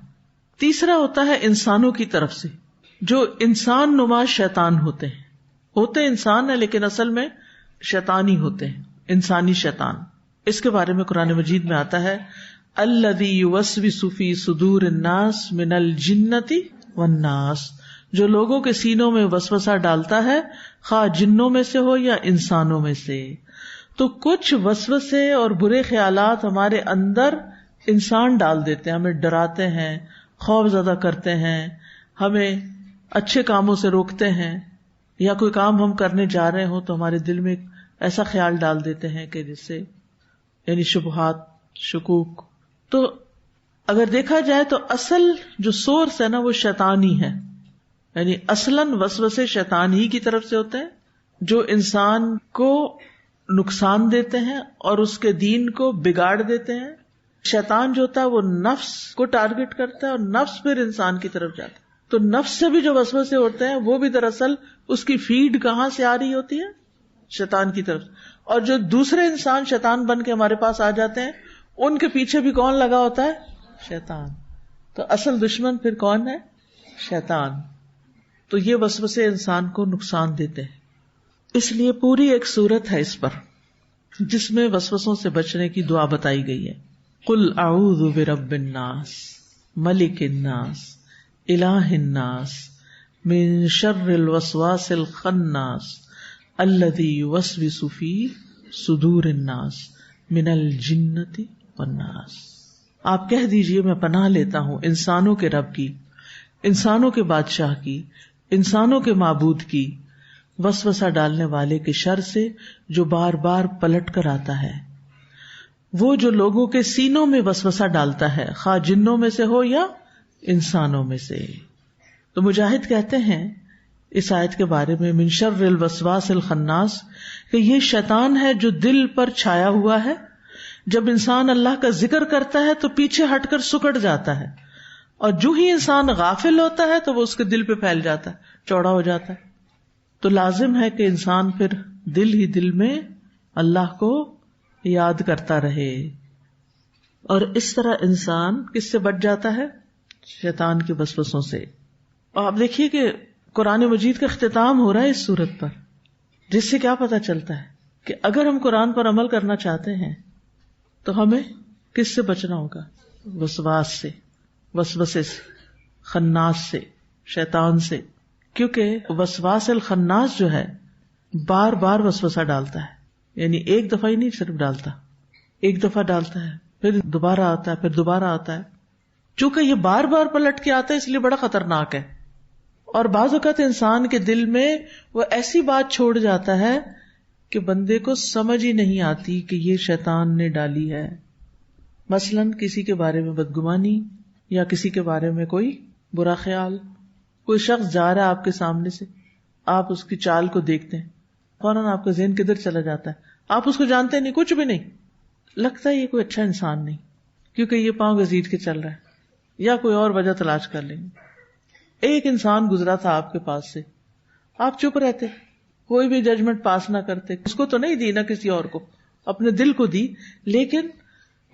[SPEAKER 1] تیسرا ہوتا ہے انسانوں کی طرف سے، جو انسان نما شیطان ہوتے انسان ہیں لیکن اصل میں شیطان ہی ہوتے ہیں، انسانی شیطان. اس کے بارے میں قرآن مجید میں آتا ہے الذی یوسوس فی صدور الناس من الجنۃ والناس، جو لوگوں کے سینوں میں وسوسہ ڈالتا ہے خواہ جنوں میں سے ہو یا انسانوں میں سے. تو کچھ وسوسے اور برے خیالات ہمارے اندر انسان ڈال دیتے ہیں، ہمیں ڈراتے ہیں، خوف زدہ کرتے ہیں، ہمیں اچھے کاموں سے روکتے ہیں، یا کوئی کام ہم کرنے جا رہے ہوں تو ہمارے دل میں ایسا خیال ڈال دیتے ہیں کہ جس سے یعنی شبہات، شکوک. تو اگر دیکھا جائے تو اصل جو سورس ہے نا وہ شیطان ہی ہے، یعنی اصلاً وسوسے شیطان ہی کی طرف سے ہوتے ہیں جو انسان کو نقصان دیتے ہیں اور اس کے دین کو بگاڑ دیتے ہیں. شیطان جو ہوتا ہے وہ نفس کو ٹارگٹ کرتا ہے اور نفس پھر انسان کی طرف جاتا ہے. تو نفس سے بھی جو وسوسے ہوتے ہیں وہ بھی دراصل اس کی فیڈ کہاں سے آ رہی ہوتی ہے؟ شیطان کی طرف. اور جو دوسرے انسان شیطان بن کے ہمارے پاس آ جاتے ہیں ان کے پیچھے بھی کون لگا ہوتا ہے؟ شیطان. تو اصل دشمن پھر کون ہے؟ شیطان. تو یہ وسوسے انسان کو نقصان دیتے ہیں. اس لیے پوری ایک سورت ہے اس پر جس میں وسوسوں سے بچنے کی دعا بتائی گئی ہے. قل اعوذ برب الناس ملک الناس الہ الناس من شر الوسواس الخناس الذی یوسوس فی صدور الناس من الجنۃ والناس. آپ کہہ دیجئے میں پناہ لیتا ہوں انسانوں کے رب کی، انسانوں کے بادشاہ کی، انسانوں کے معبود کی، وسوسہ ڈالنے والے کے شر سے جو بار بار پلٹ کر آتا ہے. وہ جو لوگوں کے سینوں میں وسوسہ ڈالتا ہے، خواہ جنوں میں سے ہو یا انسانوں میں سے. تو مجاہد کہتے ہیں اس آیت کے بارے میں من شر الوسواس الخناس کہ یہ شیطان ہے جو دل پر چھایا ہوا ہے. جب انسان اللہ کا ذکر کرتا ہے تو پیچھے ہٹ کر سکڑ جاتا ہے، اور جو ہی انسان غافل ہوتا ہے تو وہ اس کے دل پہ پھیل جاتا ہے، چوڑا ہو جاتا ہے. تو لازم ہے کہ انسان پھر دل ہی دل میں اللہ کو یاد کرتا رہے، اور اس طرح انسان کس سے بچ جاتا ہے؟ شیطان کے وسوسوں سے. اور آپ دیکھیے کہ قرآن مجید کا اختتام ہو رہا ہے اس سورت پر، جس سے کیا پتہ چلتا ہے کہ اگر ہم قرآن پر عمل کرنا چاہتے ہیں تو ہمیں کس سے بچنا ہوگا؟ وسواس سے، وسوسے سے، خناس سے، شیطان سے. کیونکہ وسواس الخناس جو ہے بار بار وسوسہ ڈالتا ہے، یعنی ایک دفعہ ہی نہیں صرف ڈالتا، ایک دفعہ ڈالتا ہے پھر دوبارہ آتا ہے، پھر دوبارہ آتا ہے. چونکہ یہ بار بار پلٹ کے آتا ہے اس لیے بڑا خطرناک ہے. اور بعض اوقات انسان کے دل میں وہ ایسی بات چھوڑ جاتا ہے کہ بندے کو سمجھ ہی نہیں آتی کہ یہ شیطان نے ڈالی ہے. مثلاً کسی کے بارے میں بدگمانی، یا کسی کے بارے میں کوئی برا خیال. کوئی شخص جا رہا ہے آپ کے سامنے سے، آپ اس کی چال کو دیکھتے ہیں، فوراً آپ کا ذہن کدھر چلا جاتا ہے؟ آپ اس کو جانتے نہیں، کچھ بھی نہیں، لگتا ہے یہ کوئی اچھا انسان نہیں کیونکہ یہ پاؤں گھسیٹ کے چل رہا ہے، یا کوئی اور وجہ تلاش کر لیں گے. ایک انسان گزرا تھا آپ کے پاس سے، آپ چپ رہتے، کوئی بھی ججمنٹ پاس نہ کرتے، اس کو تو نہیں دی، نہ کسی اور کو، اپنے دل کو دی. لیکن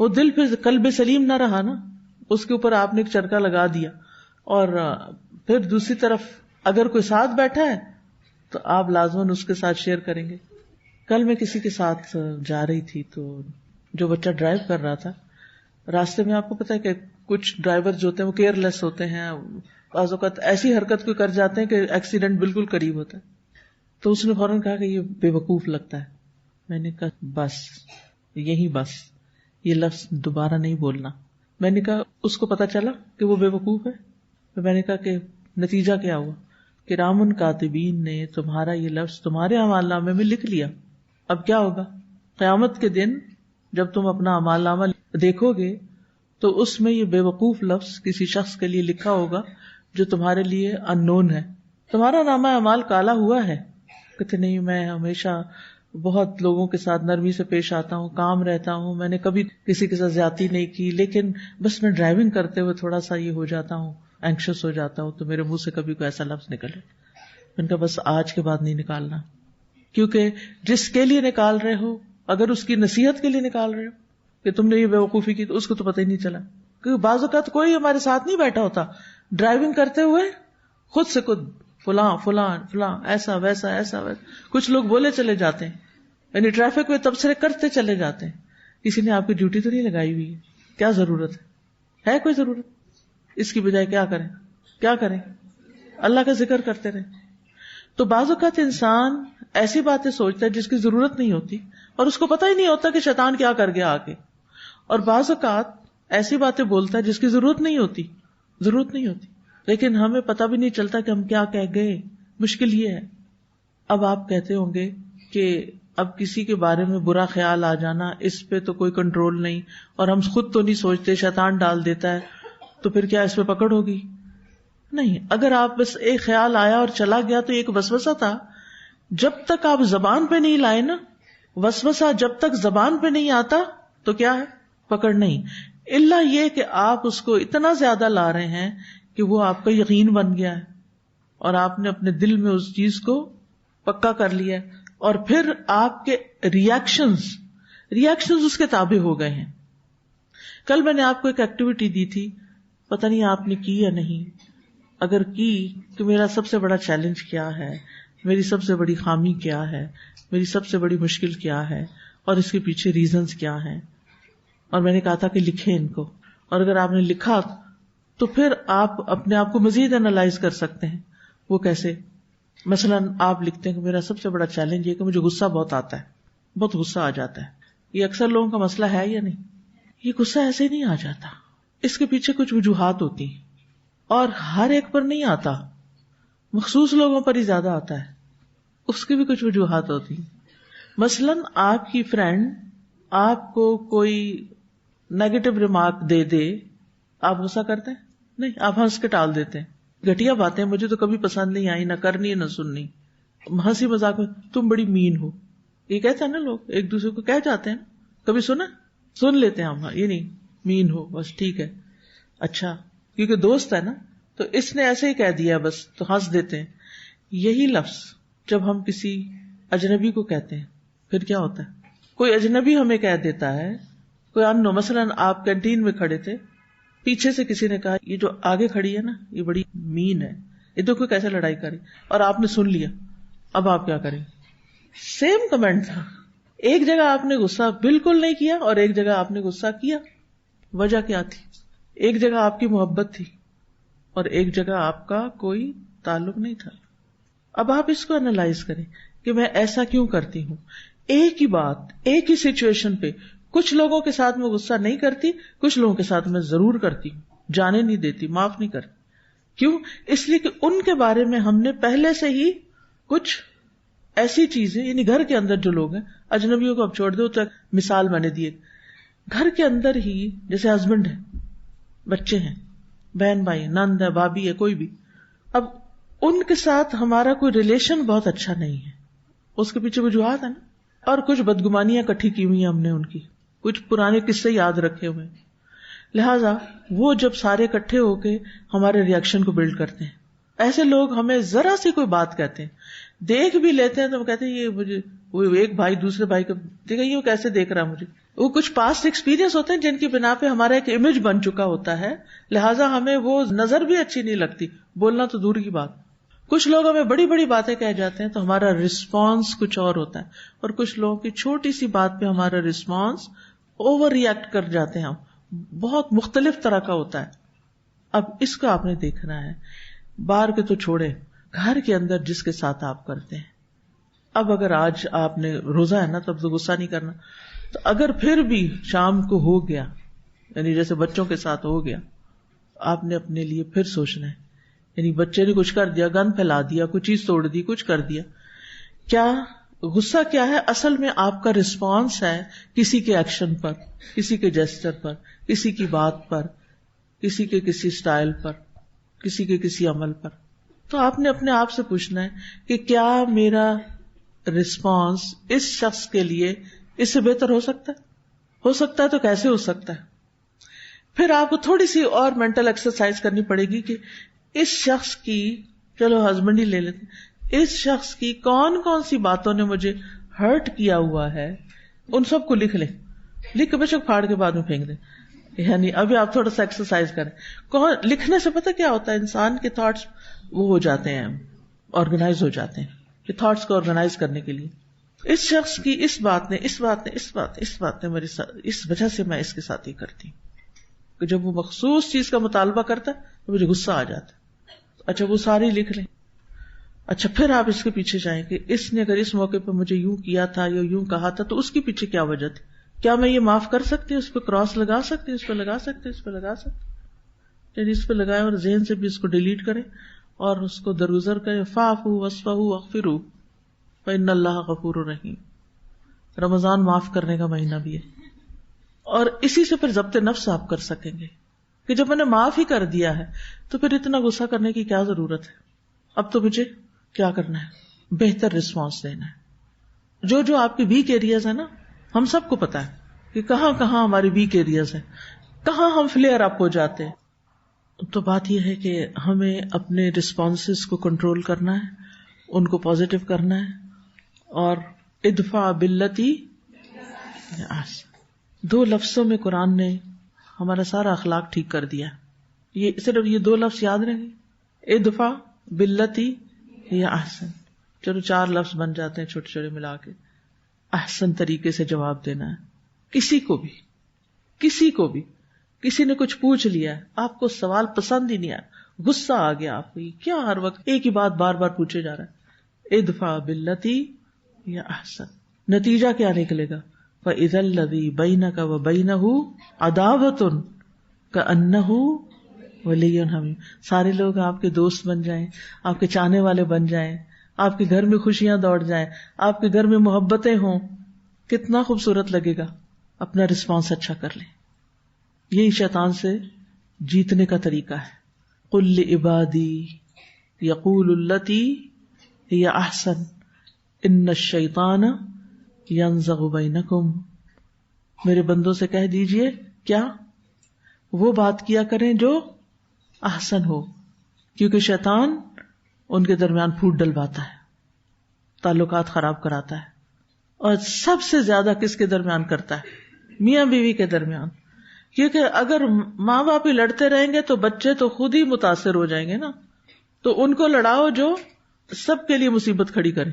[SPEAKER 1] وہ دل پھر قلب سلیم نہ رہا نا، اس کے اوپر آپ نے ایک چرکا لگا دیا. اور پھر دوسری طرف اگر کوئی ساتھ بیٹھا ہے تو آپ لازماً اس کے ساتھ شیئر کریں گے. کل میں کسی کے ساتھ جا رہی تھی تو جو بچہ ڈرائیو کر رہا تھا، راستے میں آپ کو پتا ہے کہ کچھ ڈرائیور جو ہوتے ہیں وہ کیئر لیس ہوتے ہیں، بعض اوقات ایسی حرکت کوئی کر جاتے ہیں کہ ایکسیڈنٹ بالکل قریب ہوتا ہے. تو اس نے فوراً کہا کہ یہ بے وقوف لگتا ہے. میں نے کہا بس یہی بس، یہ لفظ دوبارہ نہیں بولنا. میں نے کہا اس کو پتا چلا کہ وہ بے وقوف ہے. میں نے کہا کہ نتیجہ کیا ہوا؟ کرام کاتبین نے تمہارا یہ لفظ تمہارے اعمال نامے میں لکھ لیا. اب کیا ہوگا؟ قیامت کے دن جب تم اپنا اعمال نامہ دیکھو گے تو اس میں یہ بے وقوف لفظ کسی شخص کے لیے لکھا ہوگا جو تمہارے لیے ان نون ہے. تمہارا نامہ اعمال کالا ہوا ہے. کہتے نہیں، میں ہمیشہ بہت لوگوں کے ساتھ نرمی سے پیش آتا ہوں، کام رہتا ہوں، میں نے کبھی کسی کے ساتھ زیادتی نہیں کی، لیکن بس میں ڈرائیونگ کرتے ہوئے تھوڑا سا یہ ہو جاتا ہوں، اینکشس ہو جاتا ہوں، تو میرے منہ سے کبھی کوئی ایسا لفظ نکلے. ان کا بس آج کے بعد نہیں نکالنا، کیونکہ جس کے لیے نکال رہے ہو، اگر اس کی نصیحت کے لیے نکال رہے ہو کہ تم نے یہ بیوقوفی کی، تو اس کو تو پتہ ہی نہیں چلا. کیونکہ بعض اوقات کوئی ہمارے ساتھ نہیں بیٹھا ہوتا، ڈرائیونگ کرتے ہوئے خود سے خود فلاں فلاں فلاں ایسا ویسا ایسا ویسا، کچھ لوگ بولے چلے جاتے ہیں، یعنی ٹریفک میں تبصرے کرتے چلے جاتے ہیں. کسی نے آپ کی ڈیوٹی تو نہیں لگائی ہوئی ہے، کیا ضرورت ہے کوئی ضرورت؟ اس کی بجائے کیا کریں؟ اللہ کا ذکر کرتے رہیں. تو بعض اوقات انسان ایسی باتیں سوچتا ہے جس کی ضرورت نہیں ہوتی، اور اس کو پتہ ہی نہیں ہوتا کہ شیطان کیا کر گیا آگے. اور بعض اوقات ایسی باتیں بولتا ہے جس کی ضرورت نہیں ہوتی، لیکن ہمیں پتہ بھی نہیں چلتا کہ ہم کیا کہہ گئے. مشکل یہ ہے. اب آپ کہتے ہوں گے کہ اب کسی کے بارے میں برا خیال آ جانا، اس پہ تو کوئی کنٹرول نہیں، اور ہم خود تو نہیں سوچتے، شیطان ڈال دیتا ہے، تو پھر کیا اس پہ پکڑ ہوگی؟ نہیں. اگر آپ بس ایک خیال آیا اور چلا گیا تو ایک وسوسہ تھا، جب تک آپ زبان پہ نہیں لائے نا وسوسہ جب تک زبان پہ نہیں آتا تو کیا ہے؟ پکڑ نہیں، الا یہ کہ آپ اس کو اتنا زیادہ لا رہے ہیں کہ وہ آپ کا یقین بن گیا ہے اور آپ نے اپنے دل میں اس چیز کو پکا کر لیا ہے، اور پھر آپ کے ریاکشنز اس کے تابع ہو گئے ہیں. کل میں نے آپ کو ایک ایکٹیویٹی دی تھی، پتہ نہیں آپ نے کی یا نہیں. اگر کی کہ میرا سب سے بڑا چیلنج کیا ہے، میری سب سے بڑی خامی کیا ہے، میری سب سے بڑی مشکل کیا ہے، اور اس کے پیچھے ریزنز کیا ہیں، اور میں نے کہا تھا کہ لکھیں ان کو. اور اگر آپ نے لکھا تو پھر آپ اپنے آپ کو مزید انالائز کر سکتے ہیں. وہ کیسے؟ مثلاً آپ لکھتے ہیں کہ میرا سب سے بڑا چیلنج یہ کہ مجھے غصہ بہت آتا ہے، بہت غصہ آ جاتا ہے. یہ اکثر لوگوں کا مسئلہ ہے یا نہیں؟ یہ غصہ ایسے ہی نہیں آ جاتا، اس کے پیچھے کچھ وجوہات ہوتی ہیں، اور ہر ایک پر نہیں آتا، مخصوص لوگوں پر ہی زیادہ آتا ہے، اس کی بھی کچھ وجوہات ہوتی ہیں. مثلاً آپ کی فرینڈ آپ کو کوئی نیگیٹو ریمارک دے دے، آپ غصہ کرتے ہیں؟ نہیں، آپ ہنس کے ٹال دیتے ہیں. گھٹیا باتیں مجھے تو کبھی پسند نہیں آئی، نہ کرنی نہ سننی. ہنسی مذاق میں تم بڑی مین ہو، یہ کہتے ہیں نا لوگ، ایک دوسرے کو کہہ جاتے ہیں. کبھی سن لیتے ہیں ہم، یہ نہیں مین ہو بس ٹھیک ہے، اچھا کیونکہ دوست ہے نا تو اس نے ایسے ہی کہہ دیا بس، تو ہنس دیتے ہیں. یہی لفظ جب ہم کسی اجنبی کو کہتے ہیں پھر کیا ہوتا ہے؟ کوئی اجنبی ہمیں کہہ دیتا ہے، کوئی انو، مثلاً آپ کینٹین میں کھڑے تھے، پیچھے سے کسی نے کہا یہ جو آگے کھڑی ہے نا یہ بڑی مین ہے، یہ دیکھو کیسے لڑائی کری، اور آپ نے سن لیا. اب آپ کیا کریں؟ سیم کمنٹ تھا، ایک جگہ آپ نے غصہ بالکل نہیں کیا اور ایک جگہ آپ نے غصہ کیا. وجہ کیا تھی؟ ایک جگہ آپ کی محبت تھی اور ایک جگہ آپ کا کوئی تعلق نہیں تھا. اب آپ اس کو انالائز کریں کہ میں ایسا کیوں کرتی ہوں. ایک ہی بات، ایک ہی سچویشن پہ کچھ لوگوں کے ساتھ میں غصہ نہیں کرتی، کچھ لوگوں کے ساتھ میں ضرور کرتی ہوں، جانے نہیں دیتی، معاف نہیں کرتی. کیوں؟ اس لیے کہ ان کے بارے میں ہم نے پہلے سے ہی کچھ ایسی چیزیں، یعنی گھر کے اندر جو لوگ ہیں، اجنبیوں کو اب چھوڑ دو. تو مثال میں نے دی، گھر کے اندر ہی جیسے ہسبینڈ ہے، بچے ہیں، بہن بھائی، نند ہے، بھابھی ہے، کوئی بھی، اب ان کے ساتھ ہمارا کوئی ریلیشن بہت اچھا نہیں ہے. اس کے پیچھے وجوہات ہیں نا، اور کچھ بدگمانیاں اکٹھی کی ہوئی ہیں ہم نے، ان کی کچھ پرانے قصے یاد رکھے ہوئے. لہذا وہ جب سارے اکٹھے ہو کے ہمارے ریئیکشن کو بلڈ کرتے ہیں. ایسے لوگ ہمیں ذرا سی کوئی بات کہتے ہیں، دیکھ بھی لیتے ہیں تو وہ کہتے ہیں یہ مجھے، وہ ایک بھائی دوسرے بھائی کو دیکھا یہ کیسے دیکھ رہا مجھے. وہ کچھ پاسٹ ایکسپیرینس ہوتے ہیں جن کی بنا پہ ہمارا ایک امیج بن چکا ہوتا ہے، لہٰذا ہمیں وہ نظر بھی اچھی نہیں لگتی، بولنا تو دور کی بات. کچھ لوگ ہمیں بڑی بڑی باتیں کہہ جاتے ہیں تو ہمارا رسپانس کچھ اور ہوتا ہے، اور کچھ لوگوں کی چھوٹی سی بات پہ ہمارا رسپانس اوور ریئیکٹ کر جاتے ہیں، ہم بہت مختلف طرح کا ہوتا ہے. اب اس کو آپ نے دیکھنا ہے. باہر کے تو چھوڑے، گھر کے اندر جس کے ساتھ آپ کرتے ہیں. اب اگر آج آپ نے روزہ ہے نا تب تو غصہ نہیں کرنا، تو اگر پھر بھی شام کو ہو گیا، یعنی جیسے بچوں کے ساتھ ہو گیا، آپ نے اپنے لیے پھر سوچنا ہے، یعنی بچے نے کچھ کر دیا، گند پھیلا دیا، کوئی چیز توڑ دی، کچھ کر دیا، کیا غصہ کیا ہے؟ اصل میں آپ کا رسپانس ہے کسی کے ایکشن پر، کسی کے جیسچر پر، کسی کی بات پر، کسی کے کسی سٹائل پر، کسی کے کسی عمل پر. تو آپ نے اپنے آپ سے پوچھنا ہے کہ کیا میرا رسپانس اس شخص کے لیے اس سے بہتر ہو سکتا ہے؟ ہو سکتا ہے تو کیسے ہو سکتا ہے؟ پھر آپ کو تھوڑی سی اور مینٹل ایکسرسائز کرنی پڑے گی کہ اس شخص کی، چلو ہسبینڈ ہی لے لیتے، اس شخص کی کون کون سی باتوں نے مجھے ہرٹ کیا ہوا ہے، ان سب کو لکھ لیں، لکھ کے بے شک پھاڑ کے بعد میں پھینک دیں. یعنی ابھی آپ تھوڑا سا ایکسرسائز کریں. لکھنے سے پتہ کیا ہوتا ہے؟ انسان کے تھاٹس وہ ہو جاتے ہیں، آرگنائز ہو جاتے ہیں. کہ تھاٹس کو آرگنائز کرنے کے لیے اس شخص کی اس بات نے میرے ساتھ، اس وجہ سے میں اس کے ساتھ ہی کرتی ہوں. کہ جب وہ مخصوص چیز کا مطالبہ کرتا ہے تو مجھے غصہ آ جاتا ہے. اچھا وہ ساری لکھ لیں. اچھا پھر آپ اس کے پیچھے جائیں کہ اس نے اگر اس موقع پہ مجھے یوں کیا تھا یا یوں کہا تھا تو اس کے پیچھے کیا وجہ تھی؟ کیا میں یہ معاف کر سکتی ہوں؟ اس پہ کراس لگا سکتی ہوں، اس پہ لگا سکتے، اس پہ لگا سکتے، یعنی اس پہ لگائیں اور ذہن سے بھی اس کو ڈیلیٹ کریں اور اس کو درگزر کریں. فاعفوا واصفحوا واغفروا فإن اللہ غفور رحیم. رمضان معاف کرنے کا مہینہ بھی ہے، اور اسی سے پھر ضبط نفس آپ کر سکیں گے کہ جب میں نے معاف ہی کر دیا ہے تو پھر اتنا غصہ کرنے کی کیا ضرورت ہے. اب تو مجھے کیا کرنا ہے؟ بہتر رسپانس دینا ہے. جو آپ کے ویک ایریاز ہیں نا، ہم سب کو پتا ہے کہ کہاں کہاں ہماری ویک ایریاز ہیں، کہاں ہم فلیئر اپ ہو جاتے ہیں. تو بات یہ ہے کہ ہمیں اپنے رسپانسز کو کنٹرول کرنا ہے، ان کو پازیٹیو کرنا ہے. اور ادفع باللتی احسن، 2 لفظوں میں قرآن نے ہمارا سارا اخلاق ٹھیک کر دیا. یہ صرف یہ 2 لفظ یاد رہیں گے، ادفع باللتی یا احسن. چلو 4 لفظ بن جاتے ہیں چھوٹے چھوٹے ملا کے. احسن طریقے سے جواب دینا ہے. کسی کو بھی کسی نے کچھ پوچھ لیا ہے، آپ کو سوال پسند ہی نہیں آیا، غصہ آ گیا آپ کو، کیا ہر وقت ایک ہی بات بار بار پوچھے جا رہا ہے، ادفع باللتی یا احسن. نتیجہ کیا نکلے گا؟ فَإِذَا الَّذِي بَيْنَكَ وَبَيْنَهُ عَدَاوَةٌ كَأَنَّهُ وَلِيٌّ حَمِيمٌ. سارے لوگ آپ کے دوست بن جائیں، آپ کے چاہنے والے بن جائیں، آپ کے گھر میں خوشیاں دوڑ جائیں، آپ کے گھر میں محبتیں ہوں، کتنا خوبصورت لگے گا. اپنا رسپانس اچھا کر لیں. یہی شیطان سے جیتنے کا طریقہ ہے. قُل لِعِبَادِي يَقُولُ الَّتِي هِيَ أَحْسَنُ إِنَّ الشَّيْطَانَ يَنزَغُ بَيْنَكُمْ. میرے بندوں سے کہہ دیجئے کیا؟ وہ بات کیا کریں جو احسن ہو، کیونکہ شیطان ان کے درمیان پھوٹ ڈلواتا ہے، تعلقات خراب کراتا ہے. اور سب سے زیادہ کس کے درمیان کرتا ہے؟ میاں بیوی کے درمیان. کیونکہ اگر ماں باپ ہی لڑتے رہیں گے تو بچے تو خود ہی متاثر ہو جائیں گے نا. تو ان کو لڑاؤ جو سب کے لیے مصیبت کھڑی کریں.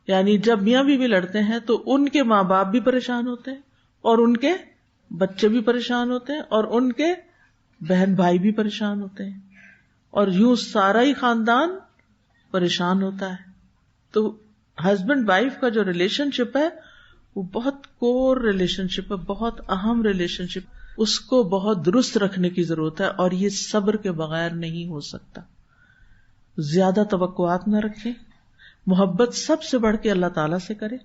[SPEAKER 1] یعنی جب میاں بیوی لڑتے ہیں تو ان کے ماں باپ بھی پریشان ہوتے ہیں، اور ان کے بچے بھی پریشان ہوتے ہیں، اور ان کے بہن بھائی بھی پریشان ہوتے ہیں، اور یوں سارا ہی خاندان پریشان ہوتا ہے. تو ہسبینڈ وائف کا جو ریلیشن شپ ہے وہ بہت کور ریلیشن شپ ہے، بہت اہم ریلیشن شپ. اس کو بہت درست رکھنے کی ضرورت ہے، اور یہ صبر کے بغیر نہیں ہو سکتا. زیادہ توقعات نہ رکھیں، محبت سب سے بڑھ کے اللہ تعالیٰ سے کریں،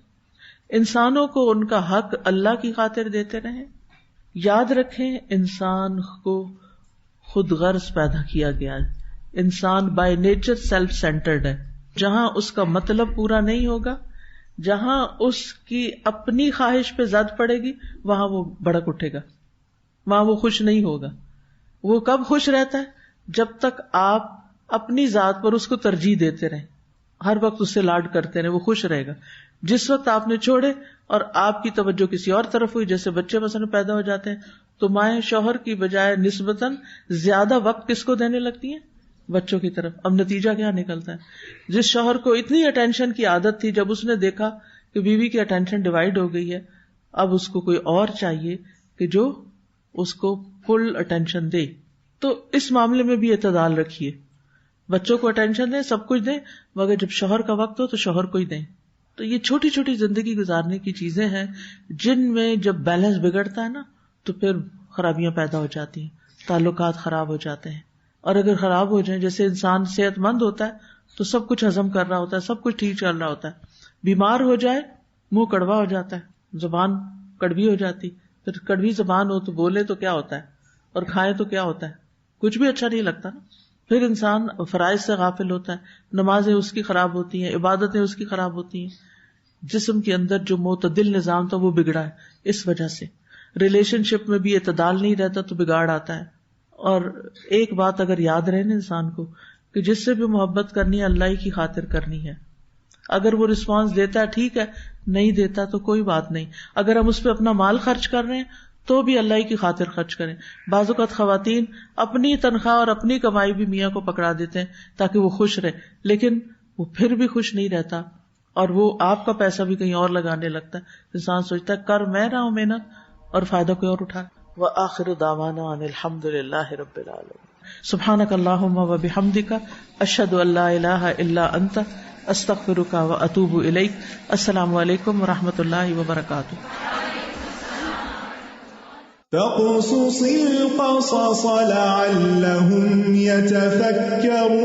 [SPEAKER 1] انسانوں کو ان کا حق اللہ کی خاطر دیتے رہیں. یاد رکھیں انسان کو خود غرض پیدا کیا گیا ہے. انسان بائی نیچر سیلف سینٹرڈ ہے. جہاں اس کا مطلب پورا نہیں ہوگا، جہاں اس کی اپنی خواہش پہ زد پڑے گی، وہاں وہ بھڑک اٹھے گا، وہاں وہ خوش نہیں ہوگا. وہ کب خوش رہتا ہے؟ جب تک آپ اپنی ذات پر اس کو ترجیح دیتے رہیں، ہر وقت اس سے لاڈ کرتے رہیں، وہ خوش رہے گا. جس وقت آپ نے چھوڑے اور آپ کی توجہ کسی اور طرف ہوئی، جیسے بچے مثلا پیدا ہو جاتے ہیں تو مائیں شوہر کی بجائے نسبتاً زیادہ وقت کس کو دینے لگتی ہیں؟ بچوں کی طرف. اب نتیجہ کیا نکلتا ہے؟ جس شوہر کو اتنی اٹینشن کی عادت تھی، جب اس نے دیکھا کہ بیوی کی اٹینشن ڈیوائڈ ہو گئی ہے، اب اس کو کوئی اور چاہیے کہ جو اس کو فل اٹینشن دے. تو اس معاملے میں بھی اعتدال رکھیے. بچوں کو اٹینشن دیں، سب کچھ دیں، مگر جب شوہر کا وقت ہو تو شوہر کو ہی دیں. تو یہ چھوٹی چھوٹی زندگی گزارنے کی چیزیں ہیں جن میں جب بیلنس بگڑتا ہے نا تو پھر خرابیاں پیدا ہو جاتی ہیں، تعلقات خراب ہو جاتے ہیں. اور اگر خراب ہو جائیں، جیسے انسان صحت مند ہوتا ہے تو سب کچھ ہضم کر رہا ہوتا ہے، سب کچھ ٹھیک چل رہا ہوتا ہے. بیمار ہو جائے، منہ کڑوا ہو جاتا ہے، زبان کڑوی ہو جاتی. پھر کڑوی زبان ہو تو بولے تو کیا ہوتا ہے، اور کھائے تو کیا ہوتا ہے، کچھ بھی اچھا نہیں لگتا نا. پھر انسان فرائض سے غافل ہوتا ہے، نمازیں اس کی خراب ہوتی ہیں، عبادتیں اس کی خراب ہوتی ہیں. جسم کے اندر جو معتدل نظام تھا وہ بگڑا ہے. اس وجہ سے ریلیشن شپ میں بھی اعتدال نہیں رہتا تو بگاڑ آتا ہے. اور ایک بات اگر یاد رہے نا انسان کو کہ جس سے بھی محبت کرنی ہے اللہ ہی کی خاطر کرنی ہے. اگر وہ رسپانس دیتا ہے ٹھیک ہے، نہیں دیتا تو کوئی بات نہیں. اگر ہم اس پہ اپنا مال خرچ کر رہے ہیں تو بھی اللہ ہی کی خاطر خرچ کریں. بعض اوقات خواتین اپنی تنخواہ اور اپنی کمائی بھی میاں کو پکڑا دیتے ہیں تاکہ وہ خوش رہے، لیکن وہ پھر بھی خوش نہیں رہتا اور وہ آپ کا پیسہ بھی کہیں اور لگانے لگتا ہے. انسان سوچتا ہے کر میں رہا ہوں محنت اور فائدہ کوئی اور اٹھا. وآخر دعوانا ان الحمد للہ رب العالمین. سبحانک اللہم وبحمدک، اشہد ان لا الہ الا انت، استغفرک واتوب الیک. السلام علیکم ورحمۃ اللہ وبرکاتہ.
[SPEAKER 4] فاقصص القصص لعلهم يتفكرون